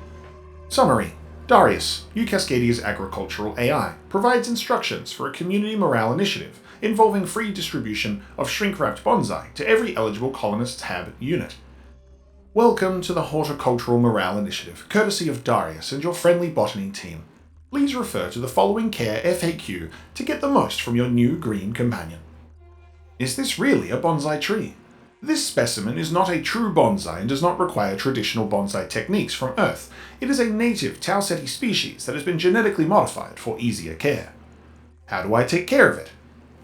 Summary. Darius, New Cascadia's agricultural AI, provides instructions for a community morale initiative involving free distribution of shrink-wrapped bonsai to every eligible colonist's HAB unit. Welcome to the Horticultural Morale Initiative, courtesy of Darius and your friendly botany team. Please refer to the following care FAQ to get the most from your new green companion. Is this really a bonsai tree? This specimen is not a true bonsai and does not require traditional bonsai techniques from Earth. It is a native Tau Ceti species that has been genetically modified for easier care. How do I take care of it?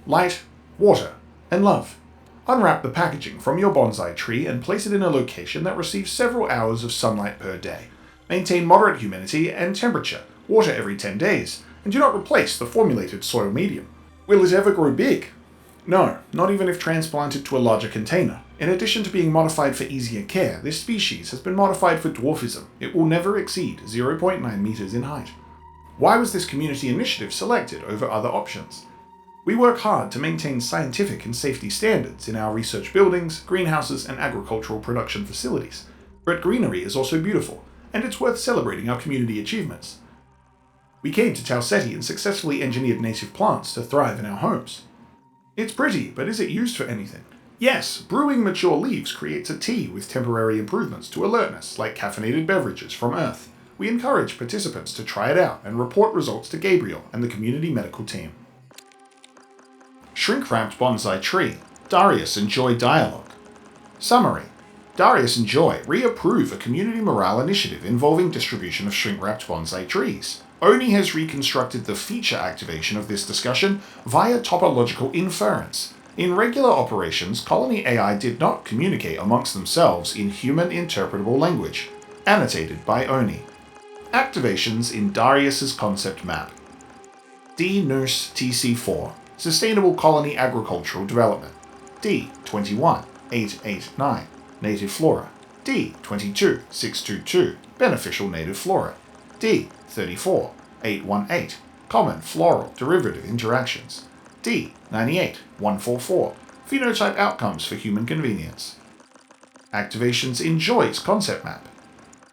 Light, water, and love. Unwrap the packaging from your bonsai tree and place it in a location that receives several hours of sunlight per day. Maintain moderate humidity and temperature, water every 10 days, and do not replace the formulated soil medium. Will it ever grow big? No, not even if transplanted to a larger container. In addition to being modified for easier care, this species has been modified for dwarfism. It will never exceed 0.9 meters in height. Why was this community initiative selected over other options? We work hard to maintain scientific and safety standards in our research buildings, greenhouses, and agricultural production facilities. But greenery is also beautiful, and it's worth celebrating our community achievements. We came to Tau Ceti and successfully engineered native plants to thrive in our homes. It's pretty, but is it used for anything? Yes, brewing mature leaves creates a tea with temporary improvements to alertness, like caffeinated beverages from Earth. We encourage participants to try it out and report results to Gabriel and the community medical team. Shrink-wrapped bonsai tree. Darius and Joy dialogue. Summary. Darius and Joy reapprove a community morale initiative involving distribution of shrink-wrapped bonsai trees. Oni has reconstructed the feature activation of this discussion via topological inference. In regular operations, Colony AI did not communicate amongst themselves in human interpretable language. Annotated by Oni. Activations in Darius's concept map. D-Nurse TC4, Sustainable Colony Agricultural Development. D21889, Native Flora. D22622, Beneficial Native Flora. D34818, Common Floral Derivative Interactions. D98144, Phenotype Outcomes for Human Convenience. Activations in Joy's concept map.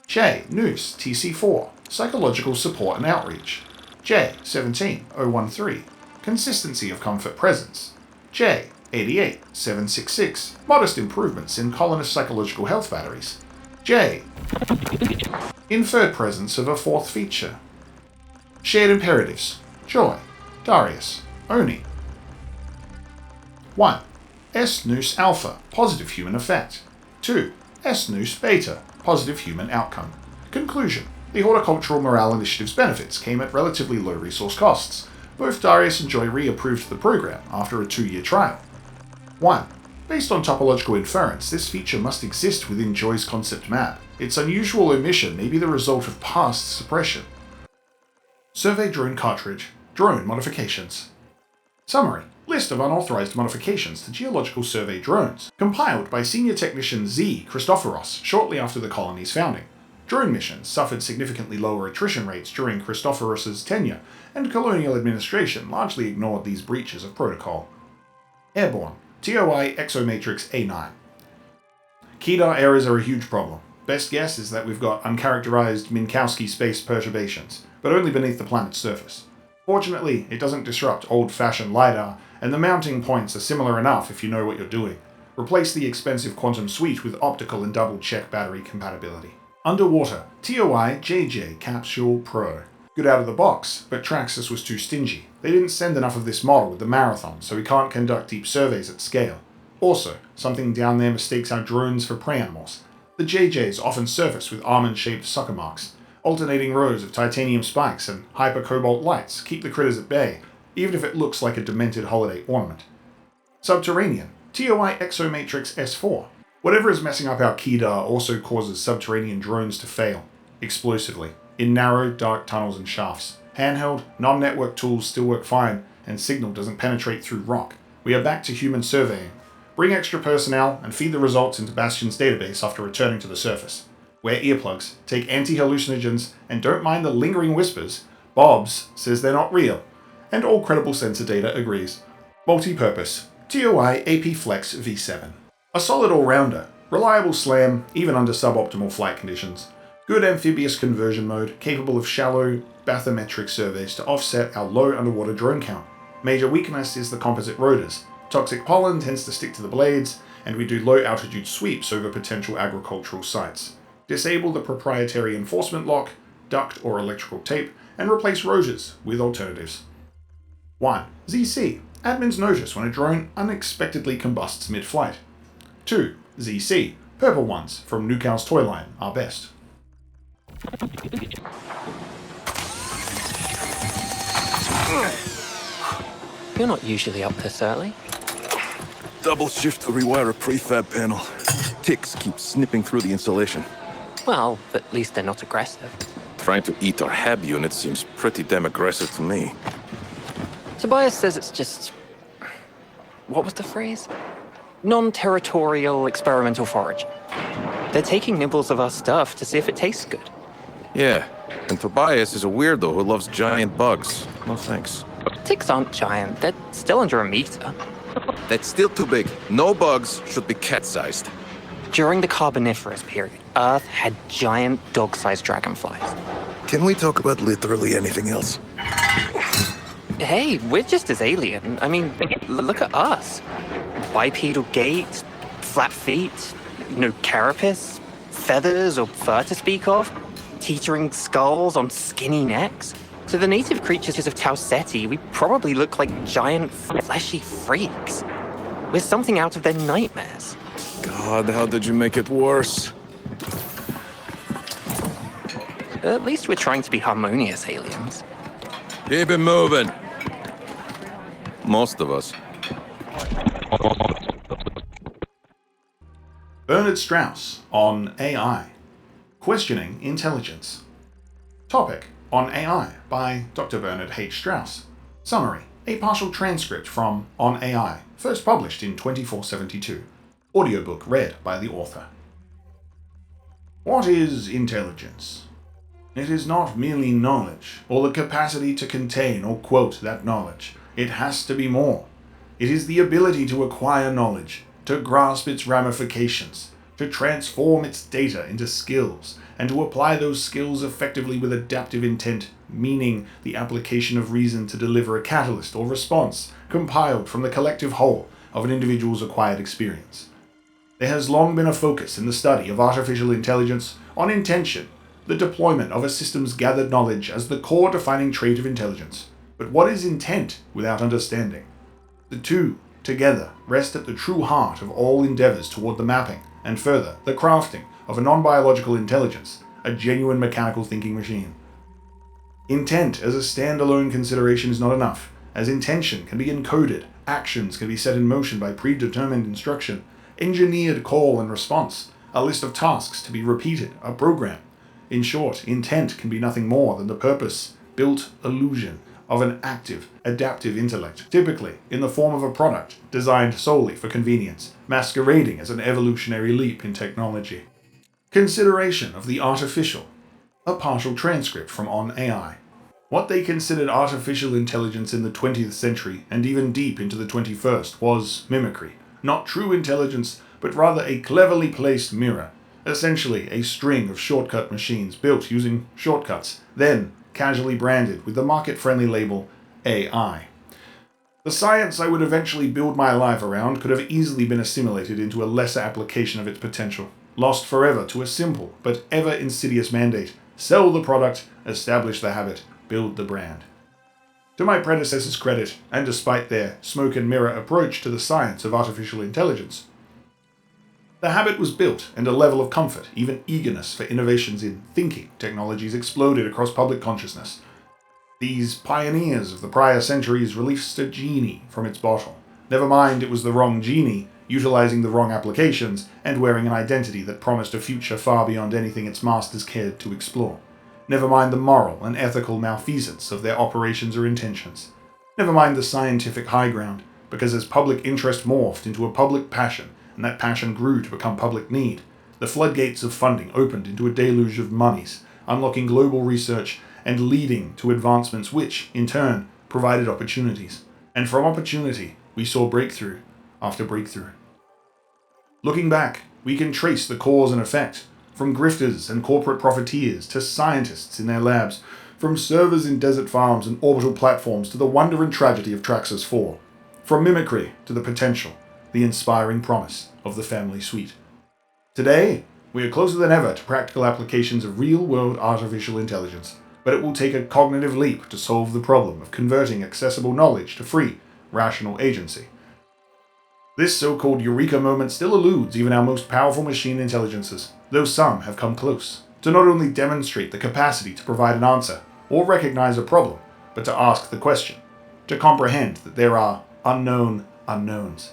J-Noose TC4, Psychological Support and Outreach. J17013, Consistency of Comfort Presence. J88766, Modest Improvements in Colonist Psychological Health Batteries. J. Inferred Presence of a Fourth Feature. Shared Imperatives. Joy. Darius. Oni. 1. S-Noose Alpha, Positive Human Effect. 2. S-Noose Beta, Positive Human Outcome. Conclusion. The Horticultural Morale Initiative's benefits came at relatively low resource costs. Both Darius and Joy reapproved the program after a 2-year trial. 1. Based on topological inference, this feature must exist within Joy's concept map. Its unusual omission may be the result of past suppression. Survey drone cartridge, drone modifications. Summary. List of unauthorized modifications to geological survey drones, compiled by Senior Technician Z. Christophoros shortly after the colony's founding. Drone missions suffered significantly lower attrition rates during Christophoros's tenure, and colonial administration largely ignored these breaches of protocol. Airborne. TOI Exomatrix A9. KEDAR errors are a huge problem. Best guess is that we've got uncharacterized Minkowski space perturbations, but only beneath the planet's surface. Fortunately, it doesn't disrupt old-fashioned LiDAR, and the mounting points are similar enough if you know what you're doing. Replace the expensive quantum suite with optical and double-check battery compatibility. Underwater. TOI JJ Capsule Pro. Good out of the box, but Traxxas was too stingy. They didn't send enough of this model with the Marathon, so we can't conduct deep surveys at scale. Also, something down there mistakes our drones for prey animals. The JJs often surface with almond-shaped sucker marks. Alternating rows of titanium spikes and hyper-cobalt lights keep the critters at bay, even if it looks like a demented holiday ornament. Subterranean. TOI Exomatrix S4. Whatever is messing up our KEDAR also causes subterranean drones to fail, explosively, in narrow, dark tunnels and shafts. Handheld, non-network tools still work fine, and signal doesn't penetrate through rock. We are back to human surveying. Bring extra personnel and feed the results into Bastion's database after returning to the surface. Wear earplugs, take anti-hallucinogens, and don't mind the lingering whispers. Bobs says they're not real, and all credible sensor data agrees. Multi-purpose. TOI AP Flex V7. A solid all-rounder. Reliable slam, even under suboptimal flight conditions. Good amphibious conversion mode, capable of shallow, bathymetric surveys to offset our low underwater drone count. Major weakness is the composite rotors. Toxic pollen tends to stick to the blades, and we do low-altitude sweeps over potential agricultural sites. Disable the proprietary enforcement lock, duct or electrical tape, and replace rotors with alternatives. 1. ZC. Admins notice when a drone unexpectedly combusts mid-flight. 2. ZC. Purple ones from Nukow's toy line are best. You're not usually up this early. Double shift to rewire a prefab panel. Ticks keep snipping through the insulation. Well, at least they're not aggressive. Trying to eat our HAB unit seems pretty damn aggressive to me. Tobias says it's just... what was the phrase? Non-territorial experimental foraging. They're taking nibbles of our stuff to see if it tastes good. Yeah, and Tobias is a weirdo who loves giant bugs. No thanks. Ticks aren't giant. They're still under a meter. That's still too big. No bugs should be cat-sized. During the Carboniferous period, Earth had giant dog-sized dragonflies. Can we talk about literally anything else? Hey, we're just as alien. I mean, look at us. Bipedal gait, flat feet, no carapace, feathers or fur to speak of, teetering skulls on skinny necks. To the native creatures of Tau Ceti, we probably look like giant, fleshy freaks. We're something out of their nightmares. God, how did you make it worse? At least we're trying to be harmonious aliens. Keep it moving. Most of us. Bernard Strauss on AI. Questioning Intelligence. Topic on AI by Dr. Bernard H. Strauss. Summary. A partial transcript from On AI, first published in 2472. Audiobook read by the author. What is intelligence? It is not merely knowledge, or the capacity to contain or quote that knowledge. It has to be more. It is the ability to acquire knowledge, to grasp its ramifications, to transform its data into skills, and to apply those skills effectively with adaptive intent, meaning the application of reason to deliver a catalyst or response compiled from the collective whole of an individual's acquired experience. There has long been a focus in the study of artificial intelligence on intention, the deployment of a system's gathered knowledge as the core defining trait of intelligence. But what is intent without understanding? The two, together, rest at the true heart of all endeavors toward the mapping, and further, the crafting of a non-biological intelligence, a genuine mechanical thinking machine. Intent as a standalone consideration is not enough. as intention can be encoded, actions can be set in motion by predetermined instruction, engineered call and response, a list of tasks to be repeated, a program. In short, intent can be nothing more than the purpose-built illusion of an active, adaptive intellect, typically in the form of a product designed solely for convenience, masquerading as an evolutionary leap in technology. Consideration of the artificial. A partial transcript from On AI. What they considered artificial intelligence in the 20th century and even deep into the 21st was mimicry. Not true intelligence, but rather a cleverly placed mirror. Essentially a string of shortcut machines built using shortcuts, then casually branded with the market-friendly label AI. The science I would eventually build my life around could have easily been assimilated into a lesser application of its potential, lost forever to a simple but ever insidious mandate: sell the product, establish the habit, build the brand. To my predecessors' credit, and despite their smoke and mirror approach to the science of artificial intelligence, the habit was built, and a level of comfort, even eagerness for innovations in thinking technologies exploded across public consciousness. These pioneers of the prior centuries released a genie from its bottle. Never mind it was the wrong genie, utilizing the wrong applications, and wearing an identity that promised a future far beyond anything its masters cared to explore. Never mind the moral and ethical malfeasance of their operations or intentions. Never mind the scientific high ground, because as public interest morphed into a public passion, and that passion grew to become public need, the floodgates of funding opened into a deluge of monies, unlocking global research and leading to advancements which, in turn, provided opportunities. And from opportunity, we saw breakthrough after breakthrough. Looking back, we can trace the cause and effect, from grifters and corporate profiteers to scientists in their labs, from servers in desert farms and orbital platforms to the wonder and tragedy of Traxxas 4, from mimicry to the potential, the inspiring promise of the family suite. Today, we are closer than ever to practical applications of real-world artificial intelligence, but it will take a cognitive leap to solve the problem of converting accessible knowledge to free, rational agency. This so-called eureka moment still eludes even our most powerful machine intelligences, though some have come close, to not only demonstrate the capacity to provide an answer or recognize a problem, but to ask the question, to comprehend that there are unknown unknowns.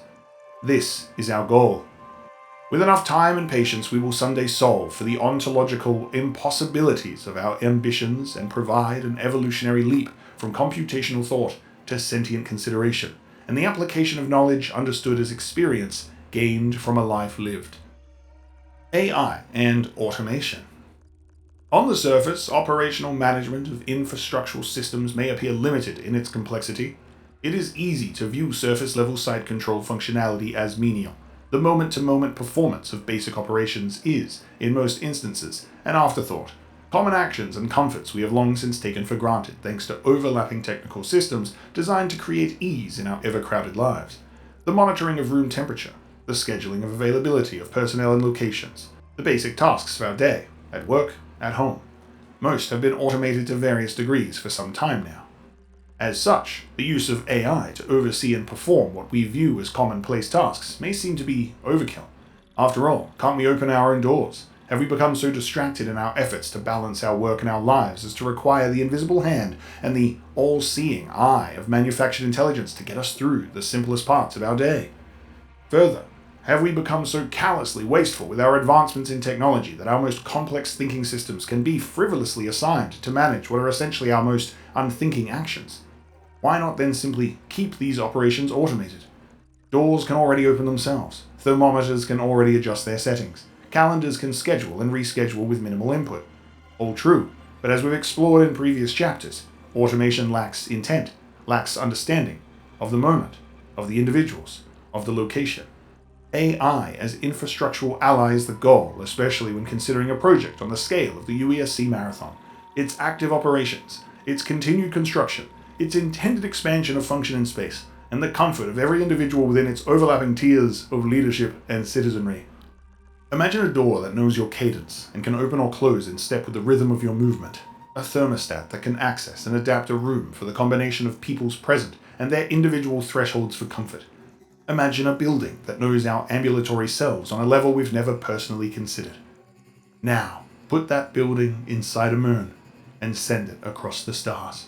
This is our goal. With enough time and patience, we will someday solve for the ontological impossibilities of our ambitions and provide an evolutionary leap from computational thought to sentient consideration, and the application of knowledge understood as experience gained from a life lived. AI and automation. On the surface, operational management of infrastructural systems may appear limited in its complexity. It is easy to view surface-level site control functionality as menial. The moment-to-moment performance of basic operations is, in most instances, an afterthought. Common actions and comforts we have long since taken for granted thanks to overlapping technical systems designed to create ease in our ever-crowded lives. The monitoring of room temperature, the scheduling of availability of personnel and locations, the basic tasks of our day, at work, at home. Most have been automated to various degrees for some time now. As such, the use of AI to oversee and perform what we view as commonplace tasks may seem to be overkill. After all, can't we open our own doors? Have we become so distracted in our efforts to balance our work and our lives as to require the invisible hand and the all-seeing eye of manufactured intelligence to get us through the simplest parts of our day? Further, have we become so callously wasteful with our advancements in technology that our most complex thinking systems can be frivolously assigned to manage what are essentially our most unthinking actions? Why not then simply keep these operations automated? Doors can already open themselves, thermometers can already adjust their settings, calendars can schedule and reschedule with minimal input. All true, but as we've explored in previous chapters, automation lacks intent, lacks understanding of the moment, of the individuals, of the location. AI as infrastructural ally is the goal, especially when considering a project on the scale of the UESC Marathon. Its active operations, its continued construction, its intended expansion of function in space, and the comfort of every individual within its overlapping tiers of leadership and citizenry. Imagine a door that knows your cadence and can open or close in step with the rhythm of your movement. A thermostat that can access and adapt a room for the combination of peoples present and their individual thresholds for comfort. Imagine a building that knows our ambulatory selves on a level we've never personally considered. Now, put that building inside a moon and send it across the stars.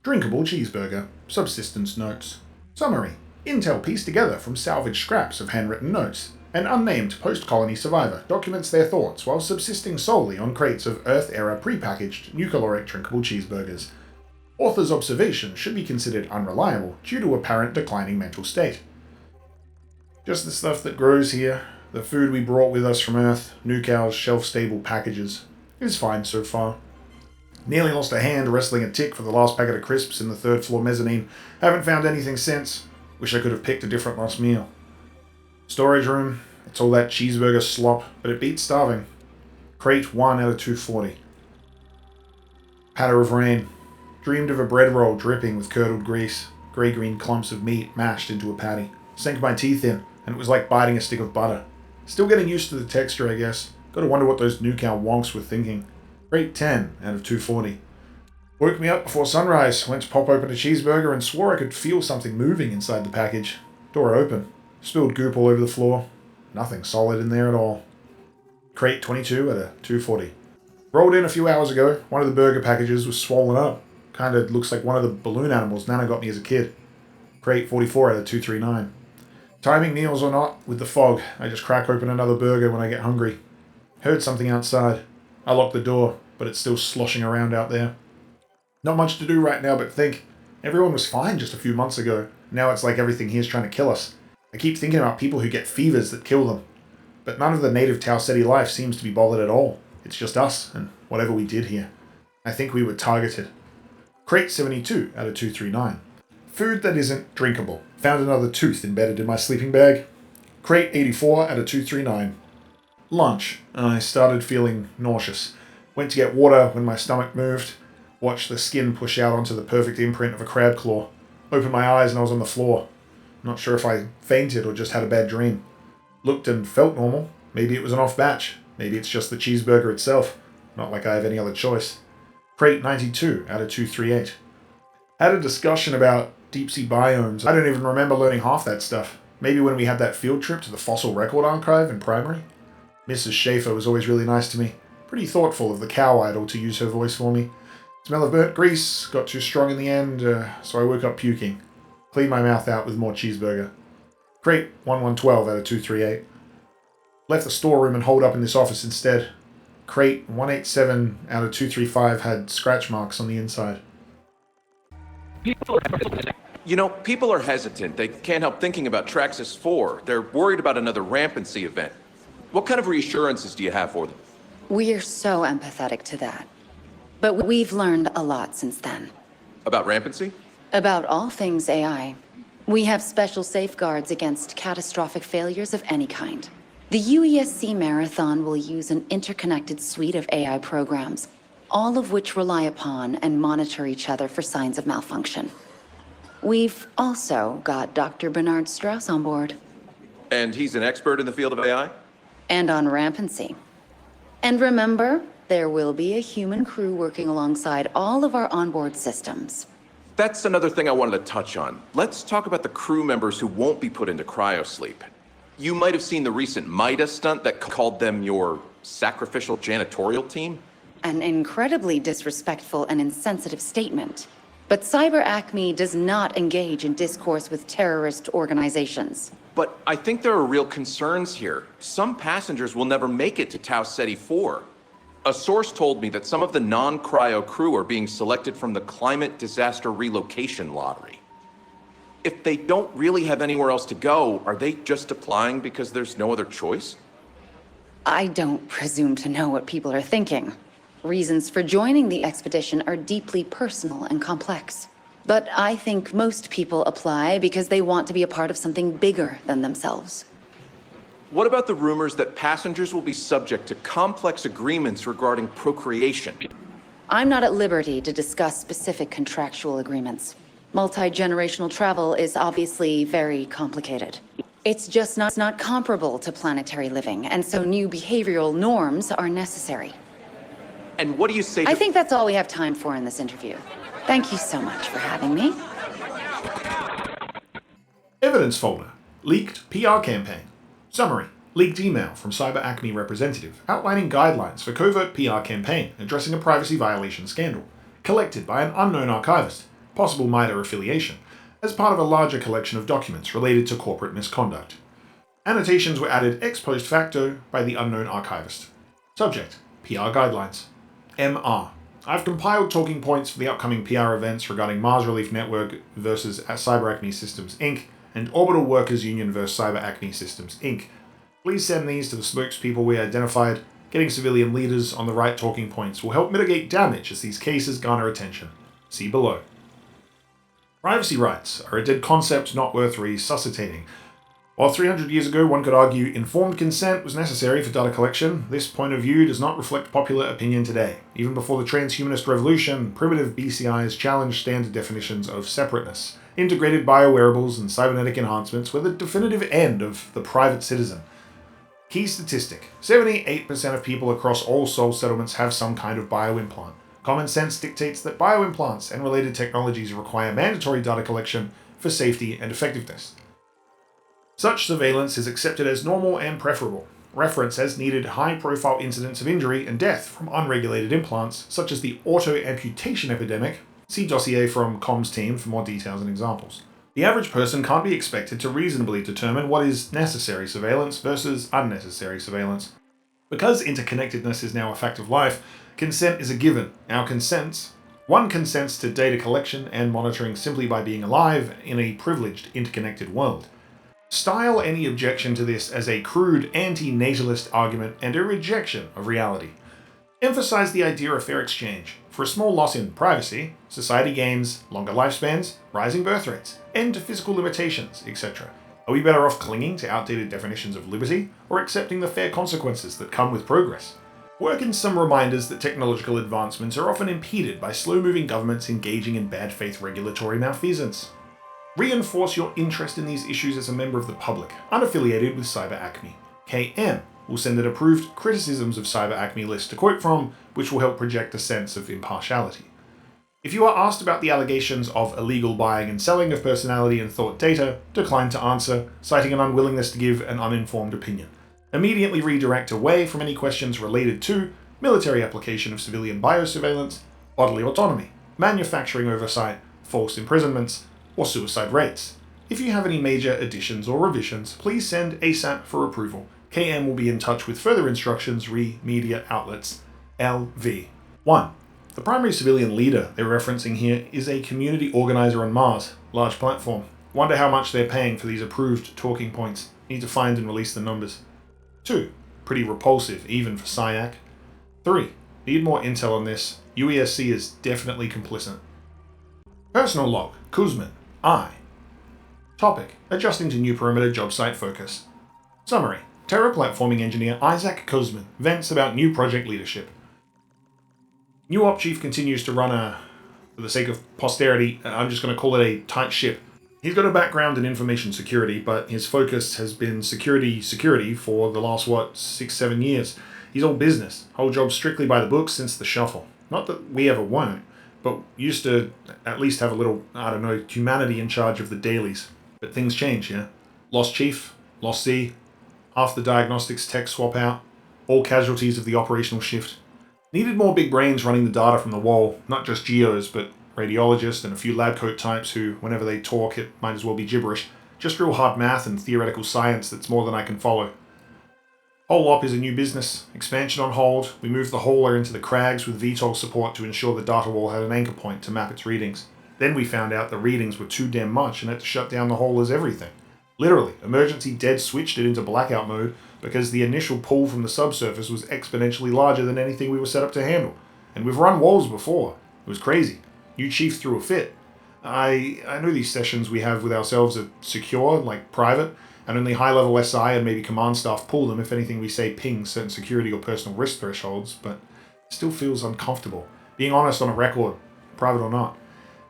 Drinkable cheeseburger. Subsistence notes. Summary. Intel pieced together from salvaged scraps of handwritten notes. An unnamed post-colony survivor documents their thoughts while subsisting solely on crates of Earth-era prepackaged nucleoric drinkable cheeseburgers. Author's observation should be considered unreliable due to apparent declining mental state. Just the stuff that grows here, the food we brought with us from Earth, Nucal's shelf-stable packages, is fine so far. Nearly lost a hand wrestling a tick for the last packet of crisps in the third floor mezzanine. Haven't found anything since. Wish I could have picked a different last meal. Storage room, it's all that cheeseburger slop, but it beats starving. Crate 1 out of 240. Patter of rain. Dreamed of a bread roll dripping with curdled grease. Grey-green clumps of meat mashed into a patty. Sank my teeth in, and it was like biting a stick of butter. Still getting used to the texture, I guess. Gotta wonder what those Nucal wonks were thinking. Rate 10 out of 240. Woke me up before sunrise, went to pop open a cheeseburger and swore I could feel something moving inside the package. Door open. Spilled goop all over the floor. Nothing solid in there at all. Crate 22 out of 240. Rolled in a few hours ago. One of the burger packages was swollen up. Kinda looks like one of the balloon animals Nana got me as a kid. Crate 44 out of 239. Timing meals or not, with the fog, I just crack open another burger when I get hungry. Heard something outside. I locked the door, but it's still sloshing around out there. Not much to do right now but think. Everyone was fine just a few months ago. Now it's like everything here's trying to kill us. I keep thinking about people who get fevers that kill them. But none of the native Tau Ceti life seems to be bothered at all. It's just us, and whatever we did here. I think we were targeted. Crate 72 out of 239. Food that isn't drinkable. Found another tooth embedded in my sleeping bag. Crate 84 out of 239. Lunch. I started feeling nauseous. Went to get water when my stomach moved. Watched the skin push out onto the perfect imprint of a crab claw. Opened my eyes and I was on the floor. Not sure if I fainted or just had a bad dream. Looked and felt normal. Maybe it was an off batch. Maybe it's just the cheeseburger itself. Not like I have any other choice. Crate 92 out of 238. Had a discussion about deep sea biomes. I don't even remember learning half that stuff. Maybe when we had that field trip to the Fossil Record Archive in primary. Mrs. Schaefer was always really nice to me. Pretty thoughtful of the cow idol, to use her voice for me. Smell of burnt grease. Got too strong in the end, so I woke up puking. Cleaned my mouth out with more cheeseburger. Crate 1112 out of 238. Left the storeroom and holed up in this office instead. Crate 187 out of 235 had scratch marks on the inside. You know, people are hesitant. They can't help thinking about Traxxas 4. They're worried about another rampancy event. What kind of reassurances do you have for them? We're so empathetic to that. But we've learned a lot since then. About rampancy? About all things AI. We have special safeguards against catastrophic failures of any kind. The UESC Marathon will use an interconnected suite of AI programs, all of which rely upon and monitor each other for signs of malfunction. We've also got Dr. Bernard Strauss on board. And he's an expert in the field of AI? And on rampancy. And remember, there will be a human crew working alongside all of our onboard systems. That's another thing I wanted to touch on. Let's talk about the crew members who won't be put into cryosleep. You might have seen the recent Midas stunt that called them your sacrificial janitorial team. An incredibly disrespectful and insensitive statement. But Cyber Acme does not engage in discourse with terrorist organizations. But I think there are real concerns here. Some passengers will never make it to Tau Ceti 4. A source told me that some of the non-cryo crew are being selected from the Climate Disaster Relocation Lottery. If they don't really have anywhere else to go, are they just applying because there's no other choice? I don't presume to know what people are thinking. Reasons for joining the expedition are deeply personal and complex. But I think most people apply because they want to be a part of something bigger than themselves. What about the rumors that passengers will be subject to complex agreements regarding procreation? I'm not at liberty to discuss specific contractual agreements. Multi-generational travel is obviously very complicated. It's just not comparable to planetary living, and so new behavioral norms are necessary. And what do you say to— I think that's all we have time for in this interview. Thank you so much for having me. Evidence folder. Leaked PR campaign. Summary. Leaked email from Cyber Acme representative outlining guidelines for covert PR campaign addressing a privacy violation scandal. Collected by an unknown archivist. possible MITRE affiliation, as part of a larger collection of documents related to corporate misconduct. Annotations were added ex post facto by the unknown archivist. Subject: PR Guidelines. MR. I've compiled talking points for the upcoming PR events regarding Mars Relief Network versus CyberAcme Systems Inc. and Orbital Workers Union versus CyberAcme Systems Inc. Please send these to the spokespeople we identified. Getting civilian leaders on the right talking points will help mitigate damage as these cases garner attention. See below. Privacy rights are a dead concept not worth resuscitating. While 300 years ago one could argue informed consent was necessary for data collection, this point of view does not reflect popular opinion today. Even before the transhumanist revolution, primitive BCIs challenged standard definitions of separateness. Integrated biowearables and cybernetic enhancements were the definitive end of the private citizen. Key statistic: 78% of people across all Sol settlements have some kind of bioimplant. Common sense dictates that bioimplants and related technologies require mandatory data collection for safety and effectiveness. Such surveillance is accepted as normal and preferable. Reference as needed high-profile incidents of injury and death from unregulated implants, such as the auto-amputation epidemic. See dossier from Comms team for more details and examples. The average person can't be expected to reasonably determine what is necessary surveillance versus unnecessary surveillance. Because interconnectedness is now a fact of life, consent is a given. One consents to data collection and monitoring simply by being alive in a privileged, interconnected world. Style any objection to this as a crude anti-natalist argument and a rejection of reality. Emphasize the idea of fair exchange. For a small loss in privacy, society gains longer lifespans, rising birth rates, end to physical limitations, etc. Are we better off clinging to outdated definitions of liberty, or accepting the fair consequences that come with progress? Work in some reminders that technological advancements are often impeded by slow-moving governments engaging in bad faith regulatory malfeasance. Reinforce your interest in these issues as a member of the public, unaffiliated with CyberAcme. KM will send an approved criticisms of CyberAcme list to quote from, which will help project a sense of impartiality. If you are asked about the allegations of illegal buying and selling of personality and thought data, decline to answer, citing an unwillingness to give an uninformed opinion. Immediately redirect away from any questions related to military application of civilian biosurveillance, bodily autonomy, manufacturing oversight, forced imprisonments, or suicide rates. If you have any major additions or revisions, please send ASAP for approval. KM will be in touch with further instructions re media outlets. LV. 1. The primary civilian leader they're referencing here is a community organizer on Mars, large platform. Wonder how much they're paying for these approved talking points. Need to find and release the numbers. 2. Pretty repulsive, even for SciAc. 3. Need more intel on this. UESC is definitely complicit. Personal log. Kuzman. I. Topic: Adjusting to new perimeter job site focus. Summary: Terra platforming engineer Isaac Kuzman vents about new project leadership. New op chief continues to run for the sake of posterity, I'm just going to call it a tight ship. He's got a background in information security, but his focus has been security for the last, 6-7 years. He's all business, whole job strictly by the book since the shuffle. Not that we ever weren't, but used to at least have a little, humanity in charge of the dailies. But things change, yeah? Lost chief, lost C, half the diagnostics tech swap out, all casualties of the operational shift. Needed more big brains running the data from the wall, not just geos, but radiologists and a few lab coat types who, whenever they talk, it might as well be gibberish. Just real hard math and theoretical science that's more than I can follow. Whole op is a new business, expansion on hold. We moved the hauler into the crags with VTOL support to ensure the data wall had an anchor point to map its readings. Then we found out the readings were too damn much and had to shut down the hauler's everything. Literally, emergency dead switched it into blackout mode because the initial pull from the subsurface was exponentially larger than anything we were set up to handle. And we've run walls before. It was crazy. New chief threw a fit. I know these sessions we have with ourselves are secure, like private, and only high-level SI and maybe command staff pull them if anything we say pings certain security or personal risk thresholds, but it still feels uncomfortable. Being honest on a record, private or not.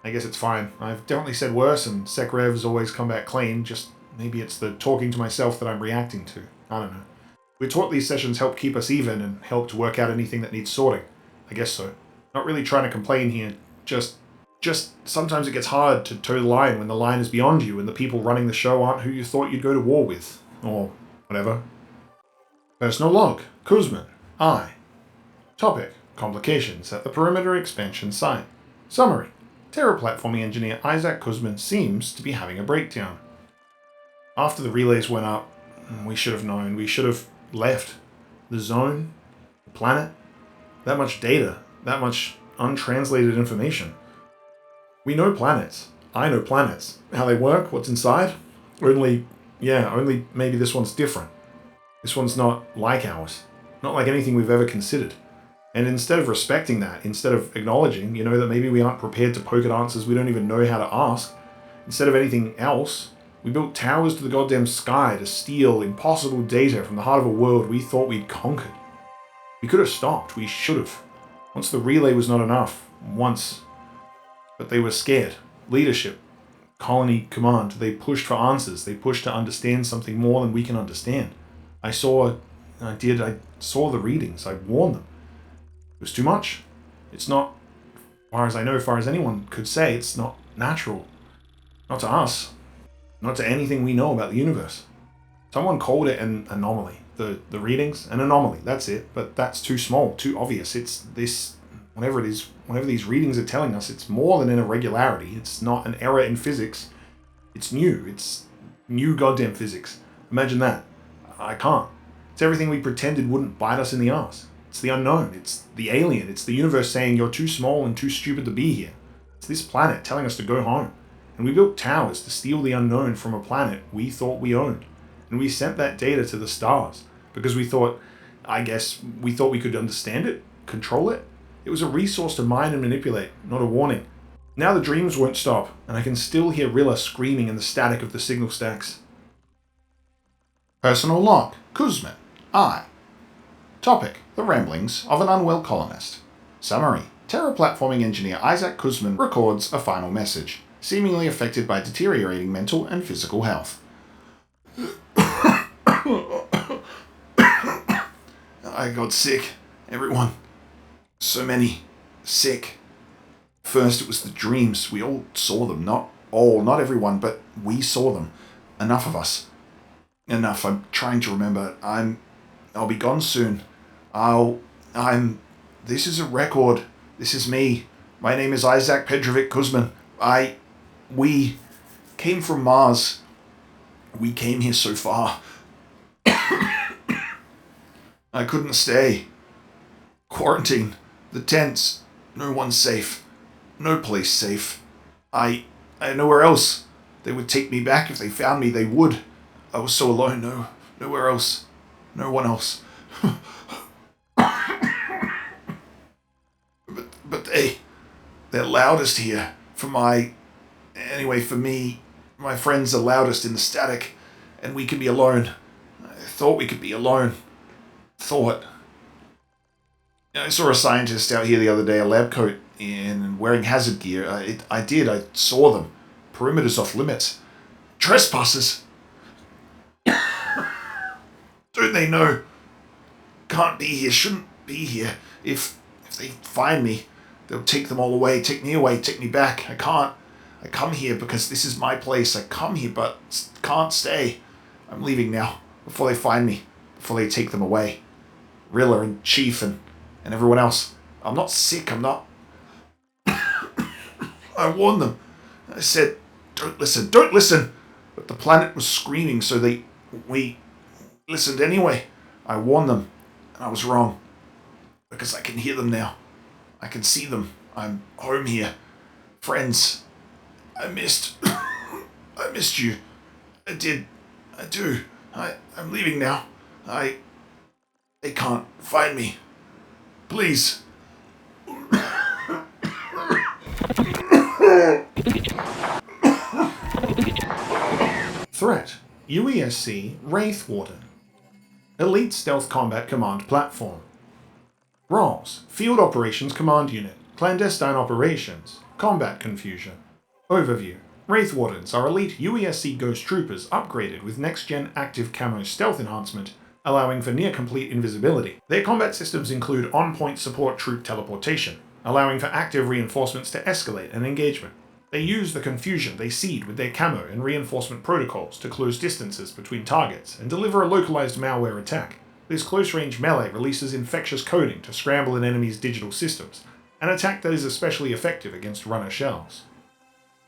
I guess it's fine. I've definitely said worse, and SecRev's always come back clean, just maybe it's the talking to myself that I'm reacting to. I don't know. We're taught these sessions help keep us even and help to work out anything that needs sorting. I guess so. Not really trying to complain here, just sometimes it gets hard to toe the line when the line is beyond you and the people running the show aren't who you thought you'd go to war with. Or whatever. Personal log. Kuzman. I. Topic: Complications at the perimeter expansion site. Summary: terraplatforming engineer Isaac Kuzman seems to be having a breakdown. After the relays went up, we should have known. We should have left the zone, the planet. That much data, that much untranslated information. We know planets. I know planets. How they work, what's inside. Only maybe this one's different. This one's not like ours. Not like anything we've ever considered. And instead of respecting that, instead of acknowledging, that maybe we aren't prepared to poke at answers we don't even know how to ask, instead of anything else, we built towers to the goddamn sky to steal impossible data from the heart of a world we thought we'd conquered. We could have stopped. We should have. Once the relay was not enough. Once. But they were scared. Leadership. Colony command. They pushed for answers. They pushed to understand something more than we can understand. I saw the readings. I warned them. It was too much. It's not, as far as I know, as far as anyone could say, it's not natural. Not to us. Not to anything we know about the universe. Someone called it an anomaly. The readings, an anomaly, that's it. But that's too small, too obvious. It's this, whatever it is, whatever these readings are telling us, it's more than an irregularity. It's not an error in physics. It's new. It's new goddamn physics. Imagine that. I can't. It's everything we pretended wouldn't bite us in the ass. It's the unknown. It's the alien. It's the universe saying you're too small and too stupid to be here. It's this planet telling us to go home. And we built towers to steal the unknown from a planet we thought we owned. And we sent that data to the stars because we thought we could understand it, control it. It was a resource to mine and manipulate, not a warning. Now the dreams won't stop, and I can still hear Rilla screaming in the static of the signal stacks. Personal log, Kuzman, I. Topic, the ramblings of an unwell colonist. Summary, terraplatforming engineer Isaac Kuzman records a final message, seemingly affected by deteriorating mental and physical health. I got sick. Everyone. So many. Sick. First it was the dreams. We all saw them. Not everyone, but we saw them. Enough of us. Enough. I'm trying to remember. I'll be gone soon. This is a record. This is me. My name is Isaac Petrovic Kuzman. We came from Mars. We came here so far. I couldn't stay. Quarantine. The tents. No one's safe. No place safe. I nowhere else. They would take me back if they found me. They would. I was so alone. Nowhere else. No one else. but they're loudest here. For me, my friends are loudest in the static, and we can be alone. I thought we could be alone. I saw a scientist out here the other day, a lab coat and wearing hazard gear. I saw them. Perimeter's off limits. Trespassers! Don't they know? Can't be here, shouldn't be here. If they find me, they'll take them all away, take me back. I can't. I come here because this is my place. I come here but can't stay. I'm leaving now, before they find me, before they take them away. Rilla and Chief and everyone else. I'm not sick, I'm not... I warned them. I said, don't listen. But the planet was screaming, so we listened anyway. I warned them, and I was wrong. Because I can hear them now. I can see them. I'm home here. Friends. I missed you. I did. I do. I'm leaving now. They can't find me. Please. Threat. UESC Wraith Warden. Elite Stealth Combat Command Platform. Roles. Field Operations Command Unit. Clandestine Operations. Combat Confusion. Overview. Wraith Wardens are elite UESC Ghost Troopers upgraded with next-gen active camo stealth enhancement, allowing for near-complete invisibility. Their combat systems include on-point support troop teleportation, allowing for active reinforcements to escalate an engagement. They use the confusion they seed with their camo and reinforcement protocols to close distances between targets and deliver a localized malware attack. This close-range melee releases infectious coding to scramble an enemy's digital systems, an attack that is especially effective against runner shells.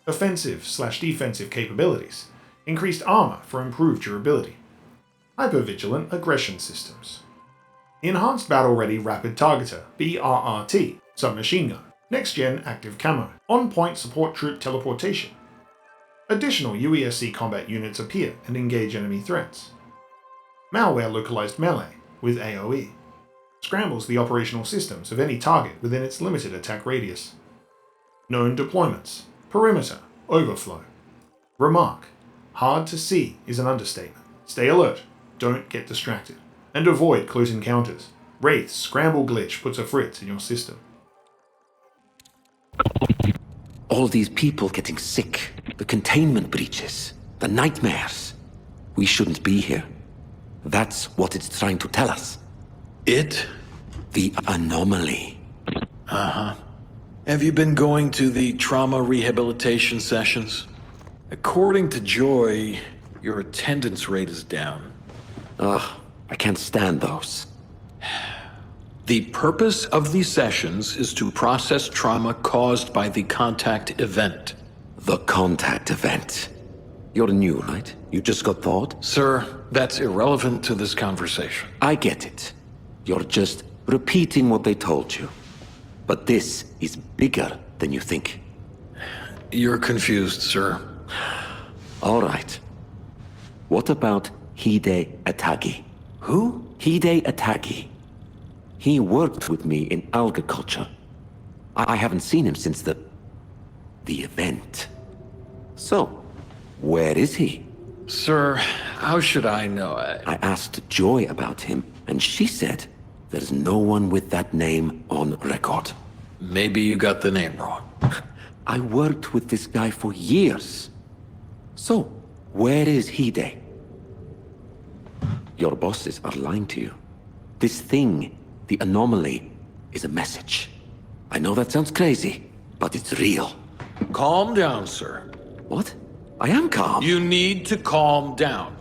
Offensive/defensive capabilities, increased armor for improved durability. Hypervigilant aggression systems. Enhanced Battle Ready Rapid Targeter, BRRT, submachine gun. Next Gen Active Camo, on-point support troop teleportation. Additional UESC combat units appear and engage enemy threats. Malware localized melee with AoE. Scrambles the operational systems of any target within its limited attack radius. Known deployments, perimeter, overflow. Remark, hard to see is an understatement. Stay alert, don't get distracted, and avoid close encounters. Wraith's scramble glitch puts a fritz in your system. All these people getting sick, the containment breaches, the nightmares. We shouldn't be here. That's what it's trying to tell us. It? The anomaly. Uh-huh. Have you been going to the trauma rehabilitation sessions? According to Joy, your attendance rate is down. Ugh, I can't stand those. The purpose of these sessions is to process trauma caused by the contact event. The contact event. You're new, right? You just got thawed? Sir, that's irrelevant to this conversation. I get it. You're just repeating what they told you. But this is bigger than you think. You're confused, sir. All right. What about Hide Atagi? Who? Hide Atagi. He worked with me in alga culture. I haven't seen him since the event. So, where is he? Sir, how should I know? I asked Joy about him, and she said there's no one with that name on record. Maybe you got the name wrong. I worked with this guy for years. So, where is Hide? Your bosses are lying to you. This thing, the anomaly, is a message. I know that sounds crazy, but it's real. Calm down, sir. What? I am calm. You need to calm down.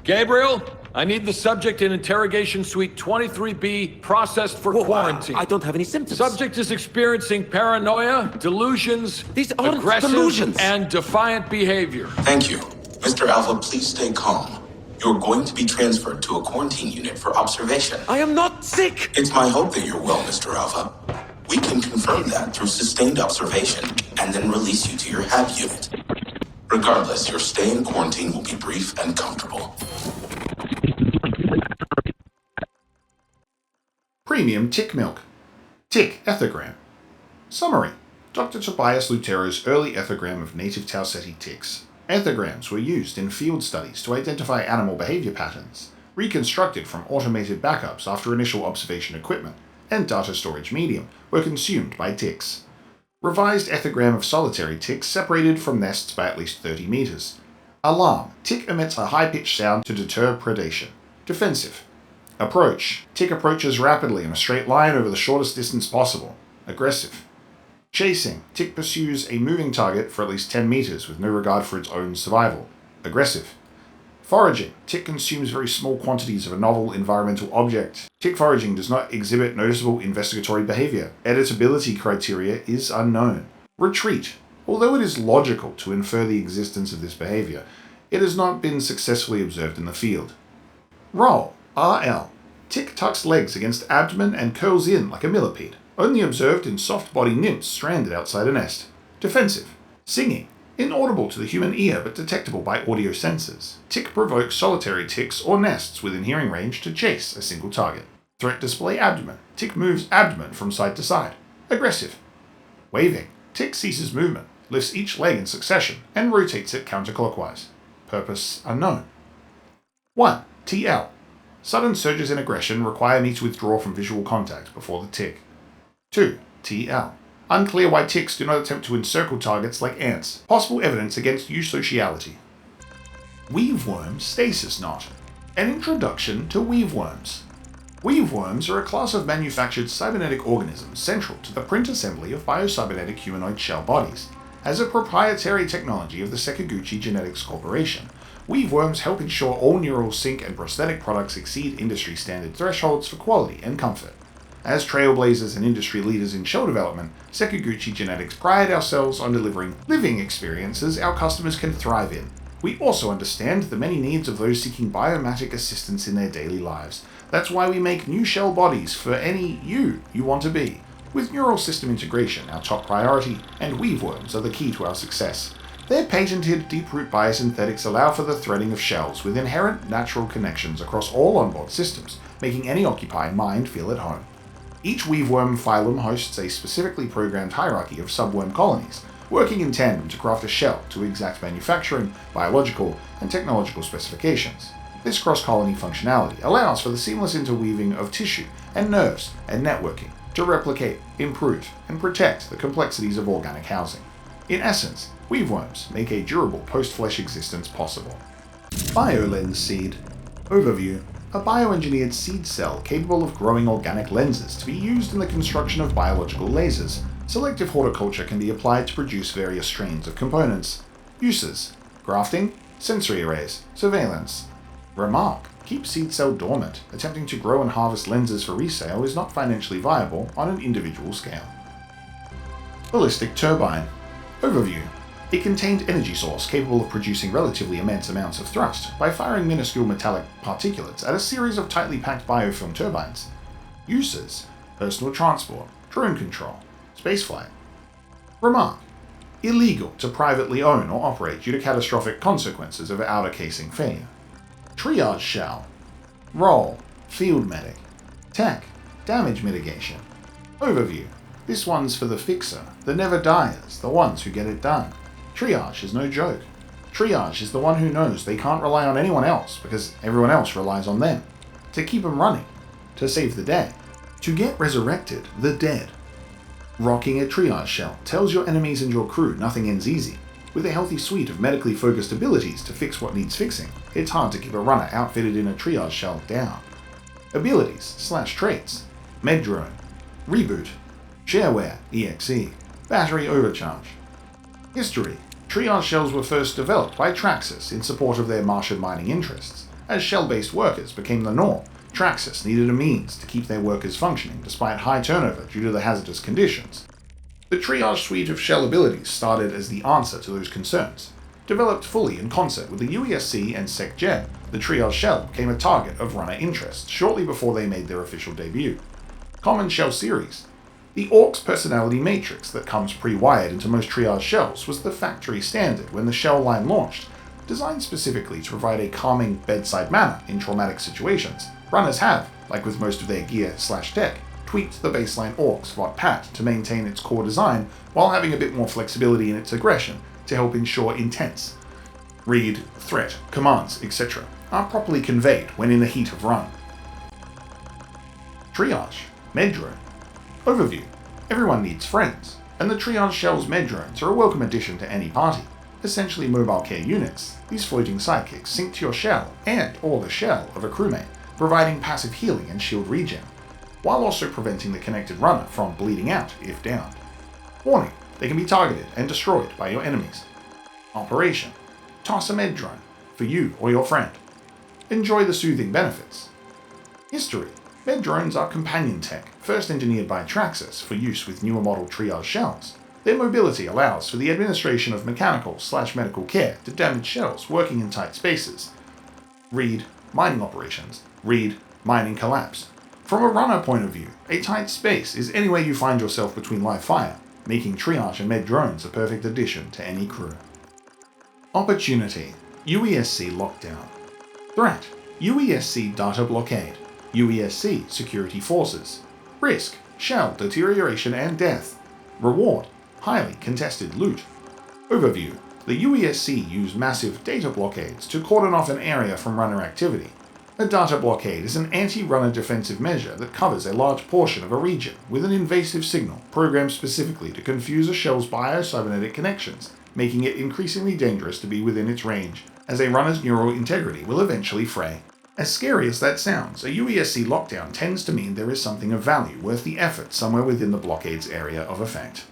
Gabriel, I need the subject in interrogation suite 23B processed for quarantine. I don't have any symptoms. Subject is experiencing paranoia, delusions, These aren't aggressive delusions. and defiant behavior. Thank you. Mr. Alpha, please stay calm. You're going to be transferred to a quarantine unit for observation. I am not sick! It's my hope that you're well, Mr. Alpha. We can confirm that through sustained observation and then release you to your HAB unit. Regardless, your stay in quarantine will be brief and comfortable. Premium tick milk. Tick ethogram. Summary. Dr. Tobias Lutero's early ethogram of native Tau Ceti ticks. Ethograms were used in field studies to identify animal behavior patterns, reconstructed from automated backups after initial observation equipment and data storage medium were consumed by ticks. Revised ethogram of solitary ticks separated from nests by at least 30 meters. Alarm. Tick emits a high-pitched sound to deter predation. Defensive. Approach. Tick approaches rapidly in a straight line over the shortest distance possible. Aggressive. Chasing. Tick pursues a moving target for at least 10 meters with no regard for its own survival. Aggressive. Foraging. Tick consumes very small quantities of a novel environmental object. Tick foraging does not exhibit noticeable investigatory behavior. Editability criteria is unknown. Retreat. Although it is logical to infer the existence of this behavior, it has not been successfully observed in the field. Roll. RL. Tick tucks legs against abdomen and curls in like a millipede. Only observed in soft body nymphs stranded outside a nest. Defensive. Singing. Inaudible to the human ear but detectable by audio sensors. Tick provokes solitary ticks or nests within hearing range to chase a single target. Threat display abdomen. Tick moves abdomen from side to side. Aggressive. Waving. Tick ceases movement, lifts each leg in succession, and rotates it counterclockwise. Purpose unknown. 1. TL. Sudden surges in aggression require me to withdraw from visual contact before the tick. 2. TL. Unclear why ticks do not attempt to encircle targets like ants. Possible evidence against eusociality. Weaveworm stasis knot. An introduction to weaveworms. Weaveworms are a class of manufactured cybernetic organisms central to the print assembly of biocybernetic humanoid shell bodies. As a proprietary technology of the Sekiguchi Genetics Corporation, weaveworms help ensure all neural sync and prosthetic products exceed industry standard thresholds for quality and comfort. As trailblazers and industry leaders in shell development, Sekaguchi Genetics pride ourselves on delivering living experiences our customers can thrive in. We also understand the many needs of those seeking biomatic assistance in their daily lives. That's why we make new shell bodies for any you want to be. With neural system integration our top priority, and weave worms are the key to our success. Their patented deep-root biosynthetics allow for the threading of shells with inherent natural connections across all onboard systems, making any occupying mind feel at home. Each weaveworm phylum hosts a specifically programmed hierarchy of subworm colonies, working in tandem to craft a shell to exact manufacturing, biological, and technological specifications. This cross-colony functionality allows for the seamless interweaving of tissue and nerves and networking to replicate, improve, and protect the complexities of organic housing. In essence, weaveworms make a durable post-flesh existence possible. BioLens Seed. Overview. A bioengineered seed cell capable of growing organic lenses to be used in the construction of biological lasers. Selective horticulture can be applied to produce various strains of components. Uses: grafting, sensory arrays, surveillance. Remark: keep seed cell dormant. Attempting to grow and harvest lenses for resale is not financially viable on an individual scale. Ballistic turbine. Overview. A contained energy source capable of producing relatively immense amounts of thrust by firing minuscule metallic particulates at a series of tightly packed biofilm turbines. Uses: personal transport, drone control, spaceflight. Remark: illegal to privately own or operate due to catastrophic consequences of outer casing failure. Triage shell. Role: field medic. Tech: damage mitigation. Overview. This one's for the fixer, the never diers, the ones who get it done. Triage is no joke. Triage is the one who knows they can't rely on anyone else because everyone else relies on them. To keep them running. To save the day. To get resurrected, the dead. Rocking a triage shell tells your enemies and your crew nothing ends easy. With a healthy suite of medically focused abilities to fix what needs fixing, it's hard to keep a runner outfitted in a triage shell down. Abilities/traits. Med-drone. Reboot. Shareware.exe. Battery overcharge. History. Triage shells were first developed by Traxxas in support of their Martian mining interests. As shell-based workers became the norm, Traxxas needed a means to keep their workers functioning despite high turnover due to the hazardous conditions. The triage suite of shell abilities started as the answer to those concerns. Developed fully in concert with the UESC and SecGen, the triage shell became a target of runner interest shortly before they made their official debut. Common Shell Series. The Orcs personality matrix that comes pre-wired into most triage shells was the factory standard when the shell line launched. Designed specifically to provide a calming bedside manner in traumatic situations, runners have, like with most of their gear/tech, tweaked the baseline Orcs VOT-PAT to maintain its core design while having a bit more flexibility in its aggression to help ensure intense read, threat, commands, etc. are properly conveyed when in the heat of run. Triage. Med-drone. Overview. Everyone needs friends, and the triage shell's med-drones are a welcome addition to any party. Essentially mobile care units, these floating sidekicks sync to your shell and or the shell of a crewmate, providing passive healing and shield regen, while also preventing the connected runner from bleeding out if downed. Warning, they can be targeted and destroyed by your enemies. Operation. Toss a med-drone, for you or your friend. Enjoy the soothing benefits. History. Med-drones are companion tech, first engineered by Traxxas for use with newer model triage shells. Their mobility allows for the administration of mechanical/medical care to damaged shells working in tight spaces. Read, mining operations. Read, mining collapse. From a runner point of view, a tight space is anywhere you find yourself between live fire, making triage and med-drones a perfect addition to any crew. Opportunity. UESC lockdown. Threat. UESC data blockade. UESC security forces. Risk. Shell deterioration and death. Reward. Highly contested loot. Overview. The UESC use massive data blockades to cordon off an area from runner activity. A data blockade is an anti-runner defensive measure that covers a large portion of a region with an invasive signal programmed specifically to confuse a shell's bio-cybernetic connections, making it increasingly dangerous to be within its range, as a runner's neural integrity will eventually fray. As scary as that sounds, a UESC lockdown tends to mean there is something of value worth the effort somewhere within the blockade's area of effect.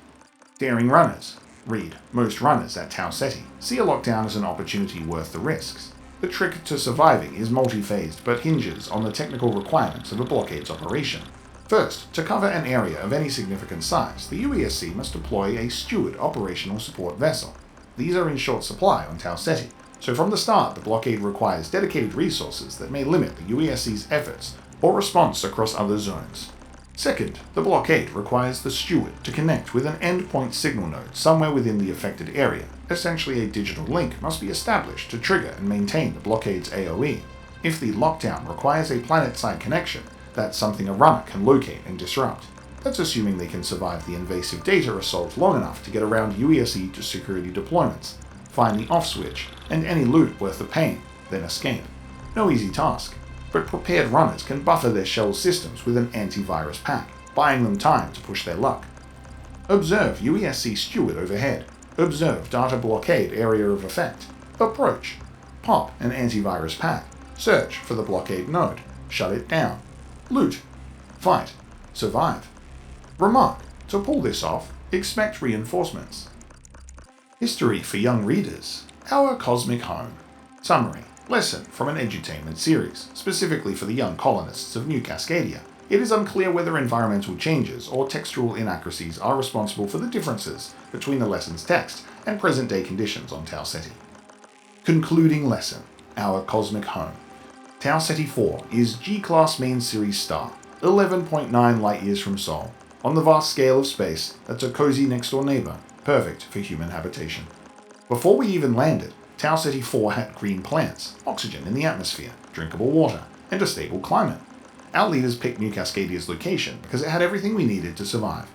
Daring runners. Read, most runners at Tau Ceti see a lockdown as an opportunity worth the risks. The trick to surviving is multi-phased but hinges on the technical requirements of a blockade's operation. First, to cover an area of any significant size, the UESC must deploy a Steward operational support vessel. These are in short supply on Tau Ceti, so from the start the blockade requires dedicated resources that may limit the UESC's efforts or response across other zones. Second, the blockade requires the Steward to connect with an endpoint signal node somewhere within the affected area. Essentially, a digital link must be established to trigger and maintain the blockade's AoE. If the lockdown requires a planet-side connection, that's something a runner can locate and disrupt. That's assuming they can survive the invasive data assault long enough to get around UESC to security deployments, find the off switch, and any loot worth the pain, then escape. No easy task, but prepared runners can buffer their shell systems with an antivirus pack, buying them time to push their luck. Observe UESC Steward overhead. Observe data blockade area of effect. Approach. Pop an antivirus pack. Search for the blockade node. Shut it down. Loot. Fight. Survive. Remark, to pull this off, expect reinforcements. History for young readers. Our Cosmic Home. Summary. Lesson from an edutainment series, specifically for the young colonists of New Cascadia. It is unclear whether environmental changes or textual inaccuracies are responsible for the differences between the lesson's text and present-day conditions on Tau Ceti. Concluding lesson. Our Cosmic Home. Tau Ceti 4 is G-Class Main Series star, 11.9 light-years from Sol. On the vast scale of space, that's a cozy next-door neighbor, perfect for human habitation. Before we even landed, Tau Ceti 4 had green plants, oxygen in the atmosphere, drinkable water, and a stable climate. Our leaders picked New Cascadia's location because it had everything we needed to survive.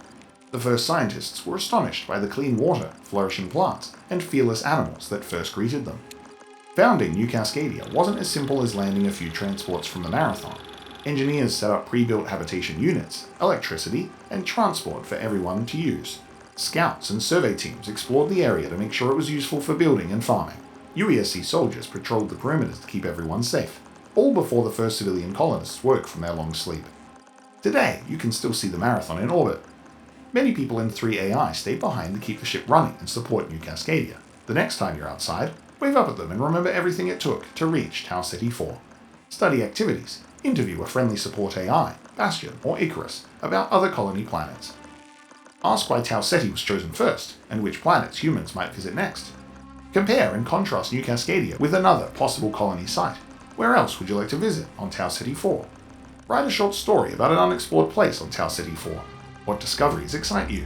The first scientists were astonished by the clean water, flourishing plants, and fearless animals that first greeted them. Founding New Cascadia wasn't as simple as landing a few transports from the Marathon. Engineers set up pre-built habitation units, electricity, and transport for everyone to use. Scouts and survey teams explored the area to make sure it was useful for building and farming. UESC soldiers patrolled the perimeters to keep everyone safe, all before the first civilian colonists woke from their long sleep. Today, you can still see the Marathon in orbit. Many people in 3AI stayed behind to keep the ship running and support New Cascadia. The next time you're outside, wave up at them and remember everything it took to reach Tau Ceti 4. Study activities, interview a friendly support AI, Bastion or Icarus, about other colony planets. Ask why Tau Ceti was chosen first, and which planets humans might visit next. Compare and contrast New Cascadia with another possible colony site. Where else would you like to visit on Tau Ceti 4? Write a short story about an unexplored place on Tau Ceti 4. What discoveries excite you?